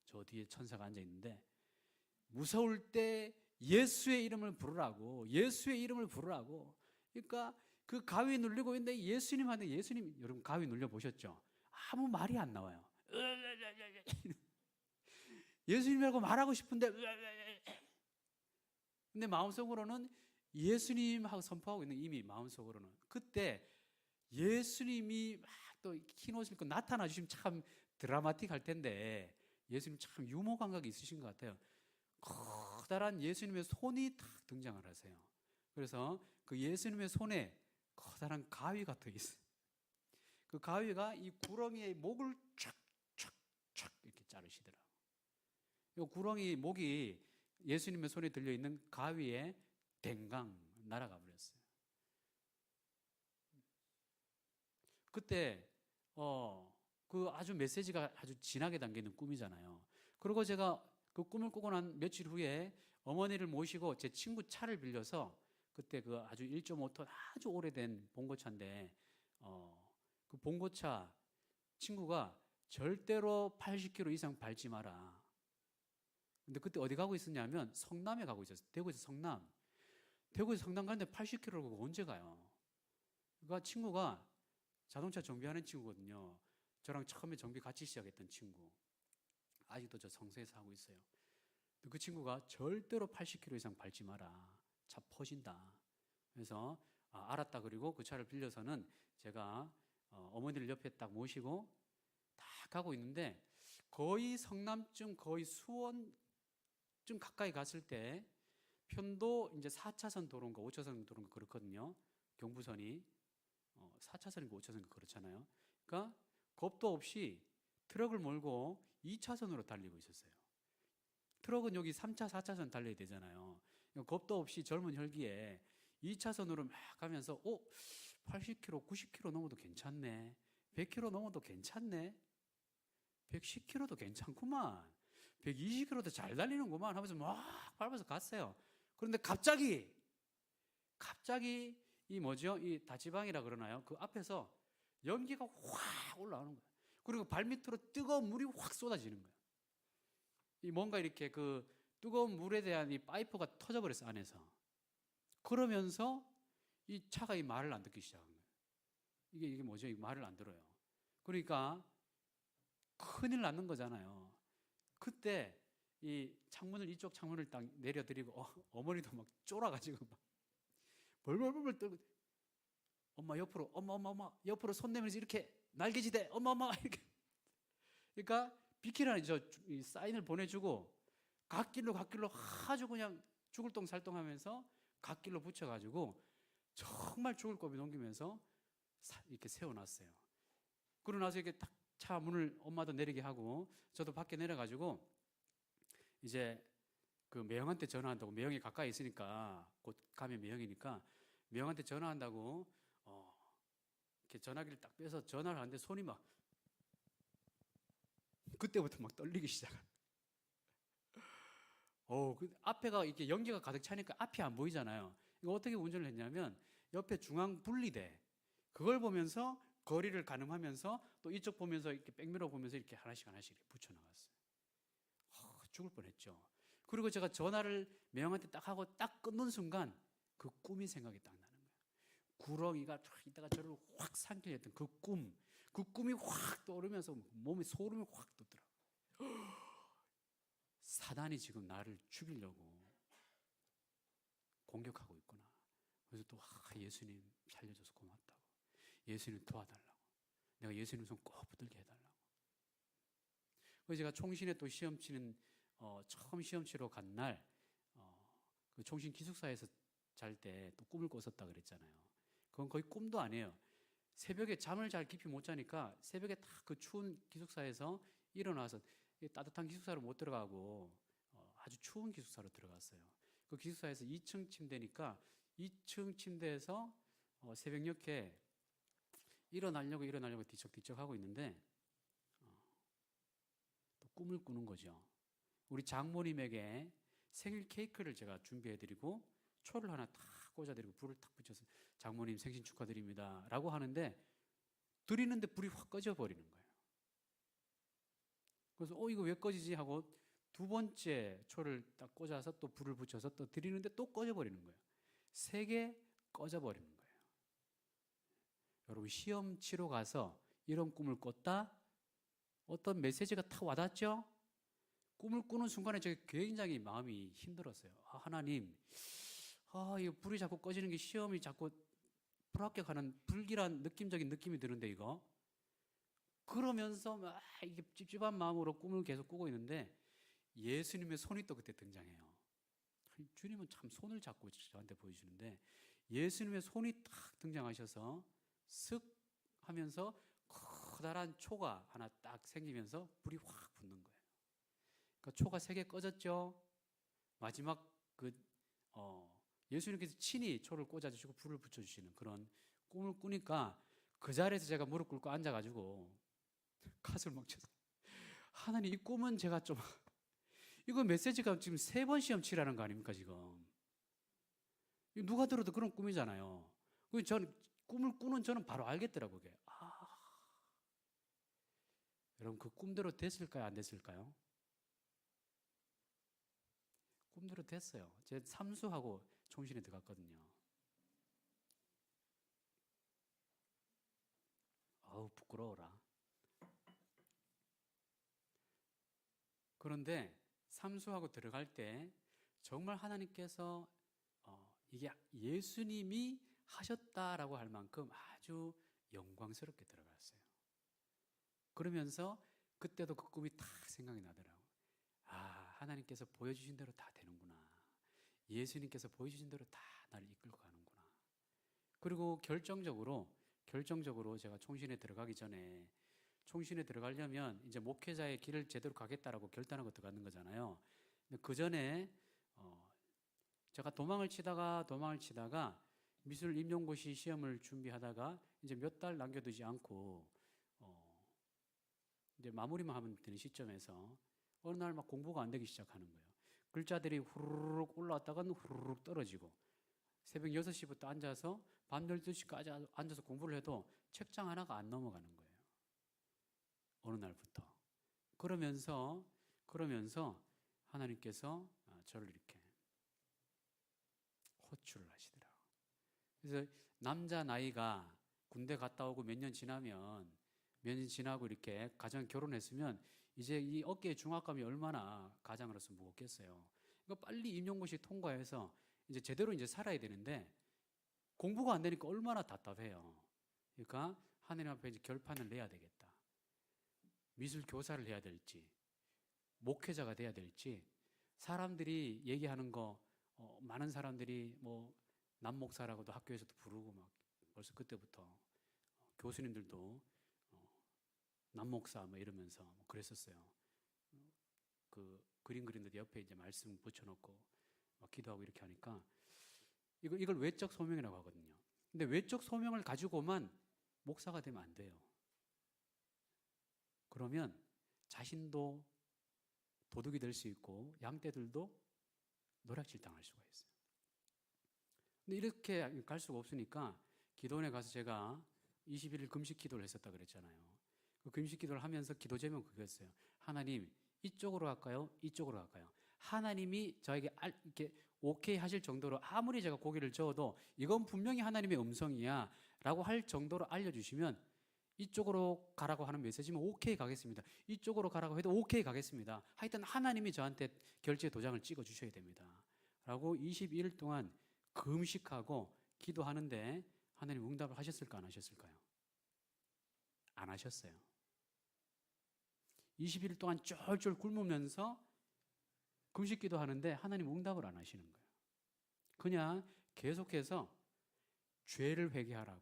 저 뒤에 천사가 앉아 있는데 무서울 때 예수의 이름을 부르라고, 예수의 이름을 부르라고. 그러니까 그 가위 눌리고 있는데 예수님한테, 예수님, 여러분 가위 눌려 보셨죠? 아무 말이 안 나와요. 예수님이라고 말하고 싶은데 근데 마음속으로는 예수님하고 선포하고 있는, 이미 마음속으로는. 그때 예수님이 막 또 흰 옷을 입고 나타나 주시면 참 드라마틱할 텐데 예수님 참 유머 감각이 있으신 것 같아요. 커다란 예수님의 손이 탁 등장을 하세요. 그래서 그 예수님의 손에 커다란 가위가 더 있어요. 그 가위가 이 구렁이의 목을 촥촥촥 이렇게 자르시더라고요. 이 구렁이 목이 예수님의 손에 들려있는 가위에 댕강 날아가 버렸어요. 그때 그 아주 메시지가 아주 진하게 담기는 꿈이잖아요. 그리고 제가 그 꿈을 꾸고 난 며칠 후에 어머니를 모시고 제 친구 차를 빌려서 그때 그 아주 1.5톤 아주 오래된 봉고차인데 그 봉고차 친구가 절대로 80km 이상 밟지 마라. 근데 그때 어디 가고 있었냐면 성남에 가고 있었어요. 대구에서 성남. 대구에서 성남 가는데 80km를 언제 가요? 그러니까 친구가 자동차 정비하는 친구거든요. 저랑 처음에 정비 같이 시작했던 친구. 아직도 저 성서에서 하고 있어요. 그 친구가 절대로 80km 이상 밟지 마라. 차 퍼진다. 그래서 알았다. 그리고 그 차를 빌려서는 제가 어머니를 옆에 딱 모시고 딱 가고 있는데 거의 성남쯤 거의 수원쯤 가까이 갔을 때 편도 이제 4차선 도로인가 5차선 도로인가 그렇거든요. 경부선이 4차선인가 5차선인가 그렇잖아요. 그러니까 겁도 없이 트럭을 몰고 2차선으로 달리고 있었어요. 트럭은 여기 3차, 4차선 달려야 되잖아요. 겁도 없이 젊은 혈기에 2차선으로 막 가면서 80km, 90km 넘어도 괜찮네. 100km 넘어도 괜찮네. 110km도 괜찮구만. 120km도 잘 달리는구만 하면서 막 밟아서 갔어요. 그런데 갑자기 이 뭐죠? 이 다지방이라 그러나요? 그 앞에서 연기가 확 올라오는 거예요. 그리고 발밑으로 뜨거운 물이 확 쏟아지는 거예요. 이 뭔가 이렇게 그 뜨거운 물에 대한 이 파이프가 터져버렸어, 안에서. 그러면서 이 차가 이 말을 안 듣기 시작한 거예요. 이게 뭐죠? 이 말을 안 들어요. 그러니까 큰일 났는 거잖아요. 그때 이 창문을 이쪽 창문을 딱 내려드리고 어머니도 막 쫄아가지고 막 벌벌벌벌 떨고 엄마 옆으로 엄마 옆으로 손 내면서 이렇게 날개지대 엄마 이렇게. 그러니까 비키라는 저 사인을 보내주고 갓길로 아주 그냥 죽을 똥 살똥하면서 갓길로 붙여가지고 정말 죽을 고비 넘기면서 이렇게 세워놨어요. 그러고 나서 이렇게 딱 차 문을 엄마도 내리게 하고 저도 밖에 내려가지고 이제 그 매형한테 전화한다고. 매형이 가까이 있으니까 곧 가면 매형이니까 매형한테 전화한다고 이렇게 전화기를 딱 빼서 전화를 하는데 손이 막 그때부터 막 떨리기 시작한. 그 앞에가 이렇게 연기가 가득 차니까 앞이 안 보이잖아요. 이거 어떻게 운전을 했냐면 옆에 중앙 분리대 그걸 보면서 거리를 가늠하면서 또 이쪽 보면서 이렇게 백미러 보면서 이렇게 하나씩 이렇게 붙여나갔어요. 죽을 뻔했죠. 그리고 제가 전화를 매형한테 딱 하고 딱 끊는 순간 그 꿈이 생각이 딱 나는 거예요. 구렁이가 쫙 있다가 저를 확 삼키려던 그 꿈이 확 떠오르면서 몸에 소름이 확 돋더라고요. 사단이 지금 나를 죽이려고 공격하고 있구나. 그래서 또 예수님 살려줘서 고맙다고. 예수님 도와달라고. 내가 예수님 손 꼭 붙들게 해달라고. 그래서 제가 총신에 또 시험 치는 처음 시험 치러 간 날 그 총신 기숙사에서 잘 때 또 꿈을 꿨었다 그랬잖아요. 그건 거의 꿈도 아니에요. 새벽에 잠을 잘 깊이 못 자니까 새벽에 딱 그 추운 기숙사에서 일어나서 따뜻한 기숙사로 못 들어가고 아주 추운 기숙사로 들어갔어요. 그 기숙사에서 2층 침대니까 2층 침대에서 새벽녘에 일어나려고 뒤척뒤척 하고 있는데 또 꿈을 꾸는 거죠. 우리 장모님에게 생일 케이크를 제가 준비해드리고 초를 하나 탁 꽂아드리고 불을 탁 붙여서 장모님 생신 축하드립니다 라고 하는데 드리는데 불이 확 꺼져버리는 거예요. 그래서 이거 왜 꺼지지 하고 두 번째 초를 딱 꽂아서 또 불을 붙여서 또 드리는데 또 꺼져버리는 거예요. 3개 꺼져버리는 거예요. 여러분 시험 치러 가서 이런 꿈을 꿨다? 어떤 메시지가 탁 와닿죠? 꿈을 꾸는 순간에 제가 굉장히 마음이 힘들었어요. 하나님, 이 불이 자꾸 꺼지는 게 시험이 자꾸 불합격하는 불길한 느낌적인 느낌이 드는데 이거. 그러면서 막 이게 찝찝한 마음으로 꿈을 계속 꾸고 있는데 예수님의 손이 또 그때 등장해요. 주님은 참 손을 잡고 저한테 보여주는데 예수님의 손이 탁 등장하셔서 슥 하면서 커다란 초가 하나 딱 생기면서 불이 확 붙는 거예요. 그러니까 초가 3개 꺼졌죠. 마지막 예수님께서 친히 초를 꽂아주시고 불을 붙여주시는 그런 꿈을 꾸니까 그 자리에서 제가 무릎 꿇고 앉아가지고 가슴을 막 쳐서 하나님, 이 꿈은 제가 좀 이거 메시지가 지금 3번 시험 치라는 거 아닙니까 지금? 누가 들어도 그런 꿈이잖아요. 저는 꿈을 꾸는 저는 바로 알겠더라고요. 그게. 여러분, 그 꿈대로 됐을까요? 안 됐을까요? 꿈대로 됐어요. 제 삼수하고 총신에 들어갔거든요. 아우, 부끄러워라. 그런데 삼수하고 들어갈 때 정말 하나님께서 이게 예수님이 하셨다라고 할 만큼 아주 영광스럽게 들어갔어요. 그러면서 그때도 그 꿈이 딱 생각이 나더라고요. 하나님께서 보여주신 대로 다 되는구나. 예수님께서 보여주신 대로 다 나를 이끌고 가는구나. 그리고 결정적으로 제가 총신에 들어가기 전에, 총신에 들어가려면 이제 목회자의 길을 제대로 가겠다라고 결단하고 들어가는 거잖아요. 근데 그 전에 제가 도망을 치다가 미술 임용고시 시험을 준비하다가 이제 몇 달 남겨두지 않고 이제 마무리만 하면 되는 시점에서 어느 날 막 공부가 안 되기 시작하는 거예요. 글자들이 후루룩 올라왔다가는 후루룩 떨어지고, 새벽 6시부터 앉아서 밤 12시까지 앉아서 공부를 해도 책장 하나가 안 넘어가는 거예요. 어느 날부터. 그러면서 하나님께서 저를 이렇게 호출을 하시더라고요. 그래서 남자 나이가 군대 갔다 오고 몇 년 지나고 이렇게 가정 결혼했으면 이제 이 어깨에 중압감이 얼마나 가장으로서 무겁겠어요. 그러니까 빨리 임용고시 통과해서 이제 제대로 이제 살아야 되는데 공부가 안 되니까 얼마나 답답해요. 그러니까 하나님 앞에 이제 결판을 내야 되겠다. 미술 교사를 해야 될지, 목회자가 돼야 될지, 사람들이 얘기하는 거 많은 사람들이 뭐 남목사라고도 학교에서도 부르고 막 벌써 그때부터 교수님들도 남목사 뭐 이러면서 뭐 그랬었어요. 그 그림 그리는데 옆에 이제 말씀 붙여놓고 막 기도하고 이렇게 하니까 이걸 외적 소명이라고 하거든요. 근데 외적 소명을 가지고만 목사가 되면 안 돼요. 그러면 자신도 도둑이 될 수 있고 양떼들도 노략질 당할 수가 있어요. 근데 이렇게 갈 수가 없으니까 기도원에 가서 제가 21일 금식 기도를 했었다 그랬잖아요. 그 금식 기도를 하면서 기도 제목 그거였어요. 하나님, 이쪽으로 갈까요? 이쪽으로 갈까요? 하나님이 저에게 이렇게 오케이 하실 정도로 아무리 제가 고개를 저어도 이건 분명히 하나님의 음성이야 라고 할 정도로 알려주시면 이쪽으로 가라고 하는 메시지면 오케이 가겠습니다. 이쪽으로 가라고 해도 오케이 가겠습니다. 하여튼 하나님이 저한테 결제 도장을 찍어 주셔야 됩니다. 라고 21일 동안 금식하고 기도하는데 하나님 응답을 하셨을까 안 하셨을까요? 안 하셨어요. 21일 동안 쫄쫄 굶으면서 금식 기도하는데 하나님 응답을 안 하시는 거예요. 그냥 계속해서 죄를 회개하라고,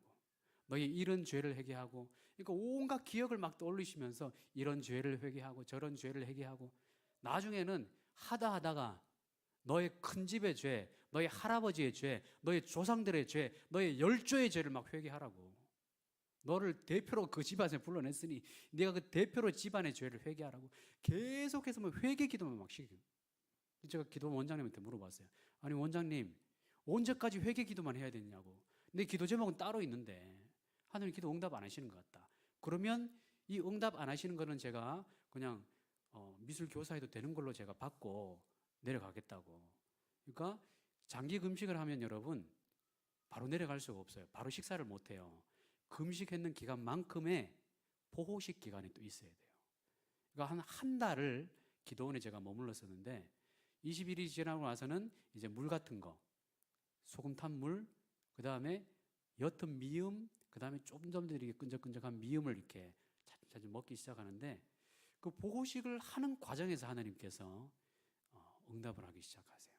너희 이런 죄를 회개하고, 그러니까 온갖 기억을 막 떠올리시면서 이런 죄를 회개하고 저런 죄를 회개하고, 나중에는 하다가 너의 큰 집의 죄, 너의 할아버지의 죄, 너의 조상들의 죄, 너의 열조의 죄를 막 회개하라고. 너를 대표로 그 집안에 불러냈으니 네가 그 대표로 집안의 죄를 회개하라고 계속해서 뭐 회개 기도만 막 시켜요. 제가 기도 원장님한테 물어봤어요. 아니 원장님, 언제까지 회개 기도만 해야 되냐고. 내 기도 제목은 따로 있는데 하나님 기도 응답 안 하시는 것 같다. 그러면 이 응답 안 하시는 거는 제가 그냥 미술 교사해도 되는 걸로 제가 받고 내려가겠다고. 그러니까 장기 금식을 하면 여러분 바로 내려갈 수가 없어요. 바로 식사를 못 해요. 금식했는 기간만큼의 보호식 기간이 또 있어야 돼요. 그러니까 한 달을 기도원에 제가 머물렀었는데 20일이 지나고 나서는 이제 물 같은 거, 소금 탄 물, 그 다음에 옅은 미음, 그 다음에 좀 더 이렇게 끈적끈적한 미음을 이렇게 자주 먹기 시작하는데 그 보호식을 하는 과정에서 하나님께서 응답을 하기 시작하세요.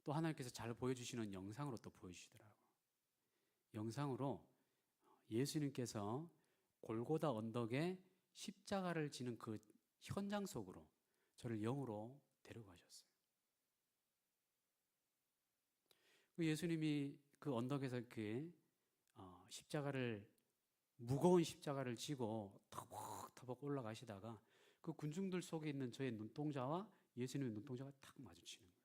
또 하나님께서 잘 보여주시는 영상으로 또 보여주시더라고요. 영상으로 예수님께서 골고다 언덕에 십자가를 지는 그 현장 속으로 저를 영으로 데려가셨어요. 그 예수님이 그 언덕에서 이렇게 십자가를 무거운 십자가를 지고 터벅터벅 올라가시다가 그 군중들 속에 있는 저의 눈동자와 예수님의 눈동자가 탁 마주치는 거예요.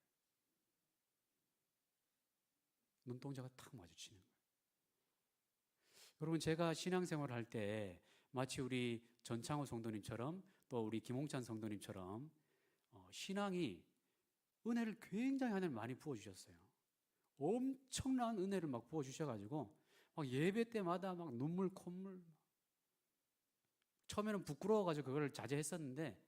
눈동자가 탁 마주치는 거예요. 여러분, 제가 신앙생활을 할 때 마치 우리 전창호 성도님처럼 또 우리 김홍찬 성도님처럼 신앙이 은혜를 굉장히 하나님 많이 부어주셨어요. 엄청난 은혜를 막 부어주셔가지고 막 예배 때마다 막 눈물 콧물, 처음에는 부끄러워가지고 그걸 자제했었는데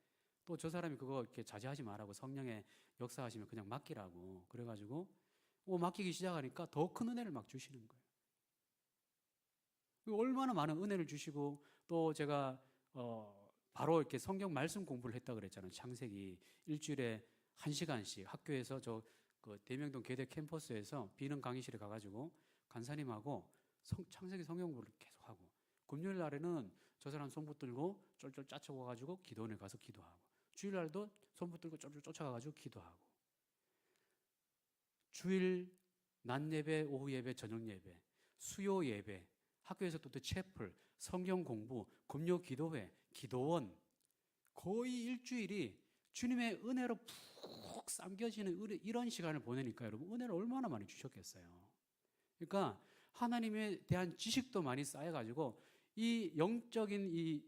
또 저 사람이 그거 이렇게 자제하지 말라고, 성령의 역사하시면 그냥 맡기라고 그래가지고 맡기기 시작하니까 더 큰 은혜를 막 주시는 거예요. 얼마나 많은 은혜를 주시고, 또 제가 바로 이렇게 성경 말씀 공부를 했다 그랬잖아요. 창세기 일주일에 1시간씩 학교에서 그 대명동 계대 캠퍼스에서 비는 강의실에 가가지고 간사님하고 창세기 성경 공부를 계속하고, 금요일 날에는 저 사람 손 붙들고 쫄쫄 짜쳐가가지고 기도원에 가서 기도하고, 주일날도 손 붙들고 쫄쫄 쫓아가가지고 기도하고, 주일 낮 예배, 오후 예배, 저녁 예배, 수요 예배, 학교에서 또 채플, 성경 공부, 금요 기도회, 기도원, 거의 일주일이 주님의 은혜로 푹 삼겨지는 이런 시간을 보내니까 여러분, 은혜를 얼마나 많이 주셨겠어요. 그러니까 하나님에 대한 지식도 많이 쌓여가지고 이 영적인 이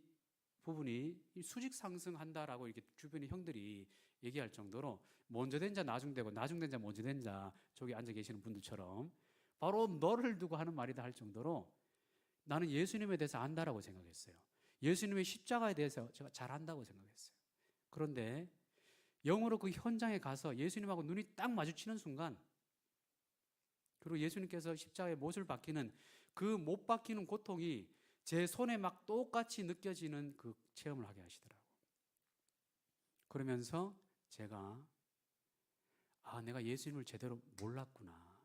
부분이 수직 상승한다라고 이렇게 주변의 형들이 얘기할 정도로, 먼저 된 자 나중되고 나중된 자 먼저 된 자, 저기 앉아 계시는 분들처럼 바로 너를 두고 하는 말이다 할 정도로 나는 예수님에 대해서 안다라고 생각했어요. 예수님의 십자가에 대해서 제가 잘 안다고 생각했어요. 그런데 영으로 그 현장에 가서 예수님하고 눈이 딱 마주치는 순간, 그리고 예수님께서 십자가에 못을 박히는 그 못 박히는 고통이 제 손에 막 똑같이 느껴지는 그 체험을 하게 하시더라고요. 그러면서 제가 내가 예수님을 제대로 몰랐구나.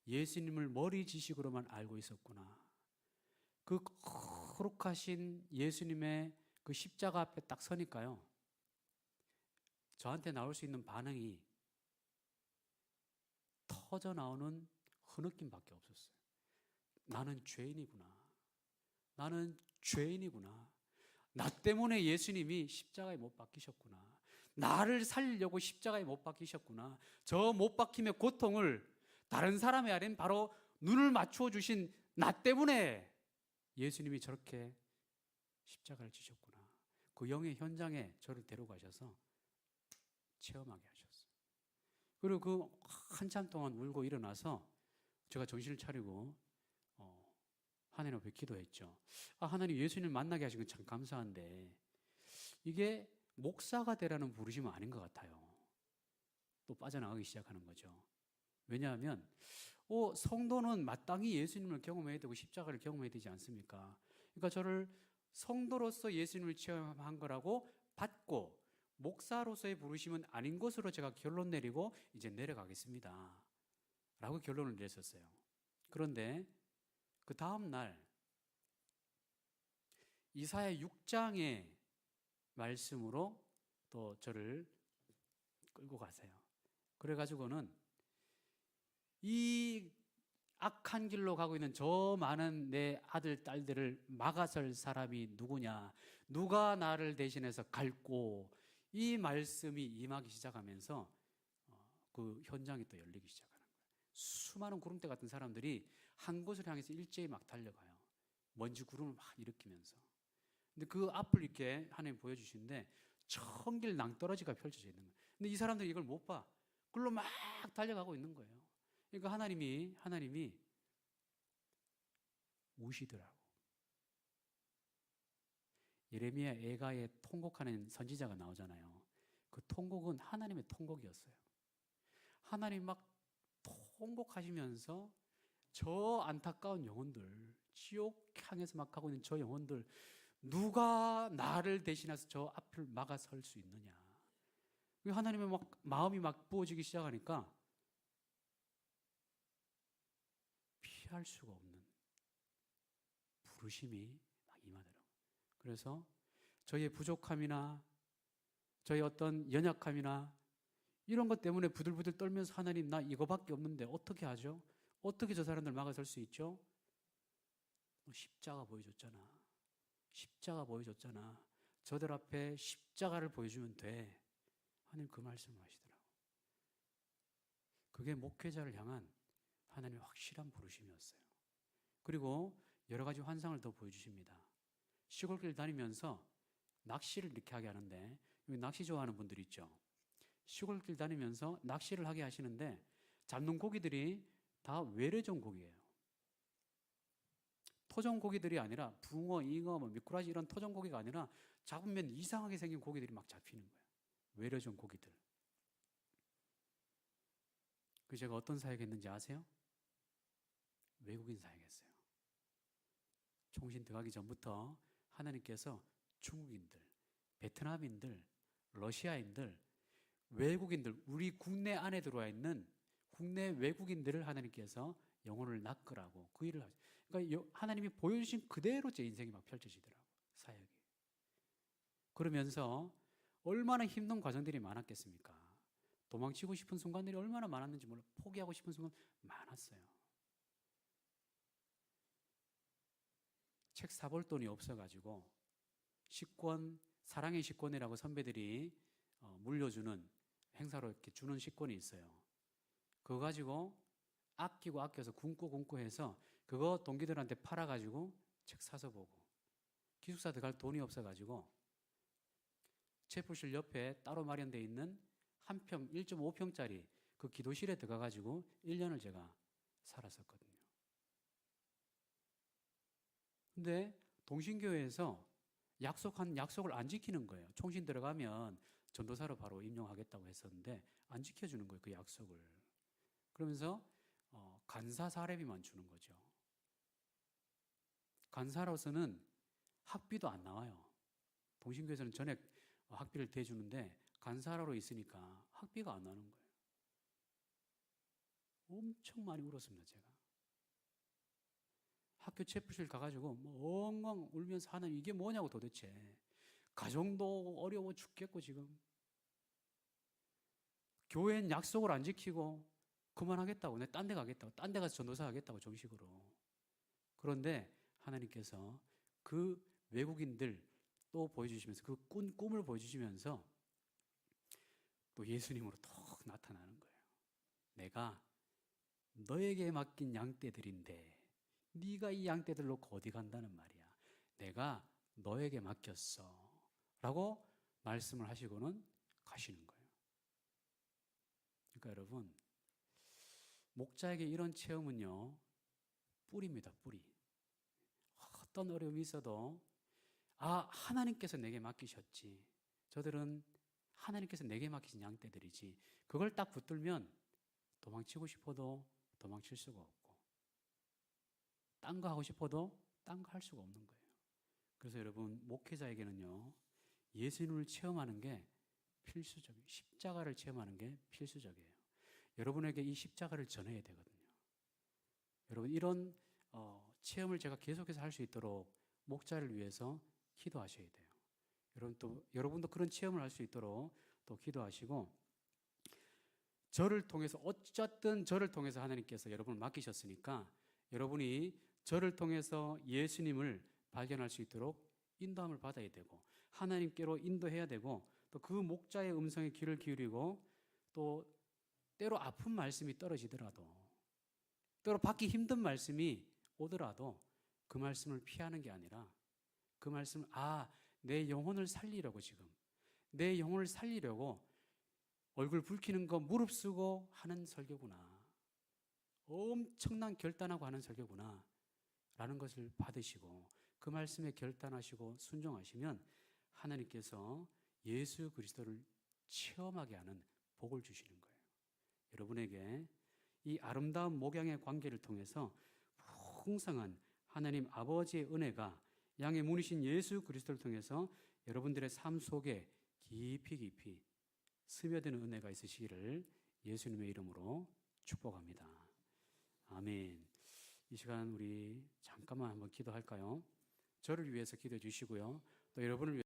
예수님을 머리 지식으로만 알고 있었구나. 그 거룩하신 예수님의 그 십자가 앞에 딱 서니까요, 저한테 나올 수 있는 반응이 터져 나오는 흐느낌밖에 없었어요. 나는 죄인이구나. 나는 죄인이구나. 나 때문에 예수님이 십자가에 못 박히셨구나. 나를 살리려고 십자가에 못 박히셨구나. 저 못 박힘의 고통을 다른 사람이 아닌 바로 눈을 맞추어 주신 나 때문에 예수님이 저렇게 십자가를 지셨구나. 그 영의 현장에 저를 데려가셔서 체험하게 하셨어요. 그리고 그 한참 동안 울고 일어나서 제가 정신을 차리고 하나님 앞에 기도했죠. 하나님, 예수님을 만나게 하신 건 참 감사한데 이게 목사가 되라는 부르심은 아닌 것 같아요. 또 빠져나가기 시작하는 거죠. 왜냐하면 성도는 마땅히 예수님을 경험해야 되고 십자가를 경험해야 되지 않습니까? 그러니까 저를 성도로서 예수님을 체험한 거라고 받고 목사로서의 부르심은 아닌 것으로 제가 결론 내리고 이제 내려가겠습니다 라고 결론을 내렸었어요. 그런데 그 다음 날 이사야 6장의 말씀으로 또 저를 끌고 가세요. 그래가지고는 이 악한 길로 가고 있는 저 많은 내 아들, 딸들을 막아설 사람이 누구냐, 누가 나를 대신해서 갈고, 이 말씀이 임하기 시작하면서 그 현장이 또 열리기 시작하는 거예요. 수많은 구름대 같은 사람들이 한 곳을 향해서 일제히 막 달려가요. 먼지 구름을 막 일으키면서. 근데 그 앞을 이렇게 하나님 보여주시는데 천길 낭떠러지가 펼쳐져 있는 거예요. 근데 이 사람들이 이걸 못 봐. 그걸로 막 달려가고 있는 거예요. 그러니까 하나님이 우시더라고. 예레미야 애가에 통곡하는 선지자가 나오잖아요. 그 통곡은 하나님의 통곡이었어요. 하나님 막 통곡하시면서 저 안타까운 영혼들, 지옥 향해서 막 가고 있는 저 영혼들, 누가 나를 대신해서 저 앞을 막아설 수 있느냐. 하나님의 막 마음이 막 부어지기 시작하니까 피할 수가 없는 부르심이 막 임하더라고요. 그래서 저희의 부족함이나 저희 어떤 연약함이나 이런 것 때문에 부들부들 떨면서 하나님 나 이거밖에 없는데 어떻게 하죠? 어떻게 저 사람들 막아설 수 있죠? 십자가 보여줬잖아. 십자가 보여줬잖아. 저들 앞에 십자가를 보여주면 돼. 하나님 그 말씀을 하시더라고. 그게 목회자를 향한 하나님의 확실한 부르심이었어요. 그리고 여러 가지 환상을 더 보여주십니다. 시골길 다니면서 낚시를 이렇게 하게 하는데, 여기 낚시 좋아하는 분들 있죠. 시골길 다니면서 낚시를 하게 하시는데 잡는 고기들이 다 외래종 고기예요. 토종 고기들이 아니라 붕어, 잉어, 미꾸라지 이런 토종 고기가 아니라 잡으면 이상하게 생긴 고기들이 막 잡히는 거예요. 외래종 고기들. 그 제가 어떤 사역했는지 아세요? 외국인 사역했어요. 총신 들어가기 전부터 하나님께서 중국인들, 베트남인들, 러시아인들, 외국인들, 우리 국내 안에 들어와 있는 국내 외국인들을 하나님께서 영혼을 낚으라고 그 일을 하죠. 그러니까 하나님이 보여주신 그대로 제 인생이 막 펼쳐지더라고요. 사역이. 그러면서 얼마나 힘든 과정들이 많았겠습니까? 도망치고 싶은 순간들이 얼마나 많았는지 몰라. 포기하고 싶은 순간 많았어요. 책 사볼 돈이 없어가지고 식권, 사랑의 식권이라고 선배들이 물려주는 행사로 이렇게 주는 식권이 있어요. 그거 가지고 아끼고 아껴서 굶고 해서 그거 동기들한테 팔아가지고 책 사서 보고 기숙사 들어갈 돈이 없어가지고 채플실 옆에 따로 마련되어 있는 한 평 1.5평짜리 그 기도실에 들어가가지고 1년을 제가 살았었거든요. 근데 동신교회에서 약속한 약속을 안 지키는 거예요. 총신 들어가면 전도사로 바로 임용하겠다고 했었는데 안 지켜주는 거예요. 그 약속을. 그러면서 간사 사례비만 주는 거죠. 간사로서는 학비도 안 나와요. 동신교회에서는 전액 학비를 대주는데 간사로 있으니까 학비가 안 나는 거예요. 엄청 많이 울었습니다, 제가. 학교 채플실 가가지고 뭐 엉엉 울면서 하나님 이게 뭐냐고 도대체. 가정도 어려워 죽겠고 지금. 교회는 약속을 안 지키고 그만하겠다고. 내가 딴 데 가겠다고. 딴 데 가서 전도사 하겠다고 정식으로. 그런데 하나님께서 그 외국인들 또 보여주시면서 그 꿈을 보여주시면서 또 예수님으로 톡 나타나는 거예요. 내가 너에게 맡긴 양떼들인데 네가 이 양떼들 놓고 어디 간다는 말이야. 내가 너에게 맡겼어. 라고 말씀을 하시고는 가시는 거예요. 그러니까 여러분, 목자에게 이런 체험은요, 뿌리입니다, 뿌리. 어떤 어려움이 있어도 하나님께서 내게 맡기셨지. 저들은 하나님께서 내게 맡기신 양떼들이지. 그걸 딱 붙들면 도망치고 싶어도 도망칠 수가 없고 딴 거 하고 싶어도 딴 거 할 수가 없는 거예요. 그래서 여러분 목회자에게는요 예수님을 체험하는 게 필수적이에요. 십자가를 체험하는 게 필수적이에요. 여러분에게 이 십자가를 전해야 되거든요. 여러분 이런 체험을 제가 계속해서 할 수 있도록 목자를 위해서 기도하셔야 돼요. 여러분도 그런 체험을 할 수 있도록 또 기도하시고 저를 통해서 어쨌든 저를 통해서 하나님께서 여러분을 맡기셨으니까 여러분이 저를 통해서 예수님을 발견할 수 있도록 인도함을 받아야 되고 하나님께로 인도해야 되고 또 그 목자의 음성에 귀를 기울이고 또 때로 아픈 말씀이 떨어지더라도 때로 받기 힘든 말씀이 오더라도 그 말씀을 피하는 게 아니라 그 말씀을 내 영혼을 살리려고 지금 내 영혼을 살리려고 얼굴 붉히는 거 무릅쓰고 하는 설교구나. 엄청난 결단하고 하는 설교구나. 라는 것을 받으시고 그 말씀에 결단하시고 순종하시면 하나님께서 예수 그리스도를 체험하게 하는 복을 주시는 거예요. 여러분에게 이 아름다운 목양의 관계를 통해서 풍성한 하나님 아버지의 은혜가 양의 문이신 예수 그리스도를 통해서 여러분들의 삶 속에 깊이 스며드는 은혜가 있으시기를 예수님의 이름으로 축복합니다. 아멘. 이 시간 우리 잠깐만 한번 기도할까요? 저를 위해서 기도해 주시고요. 또 여러분을 위해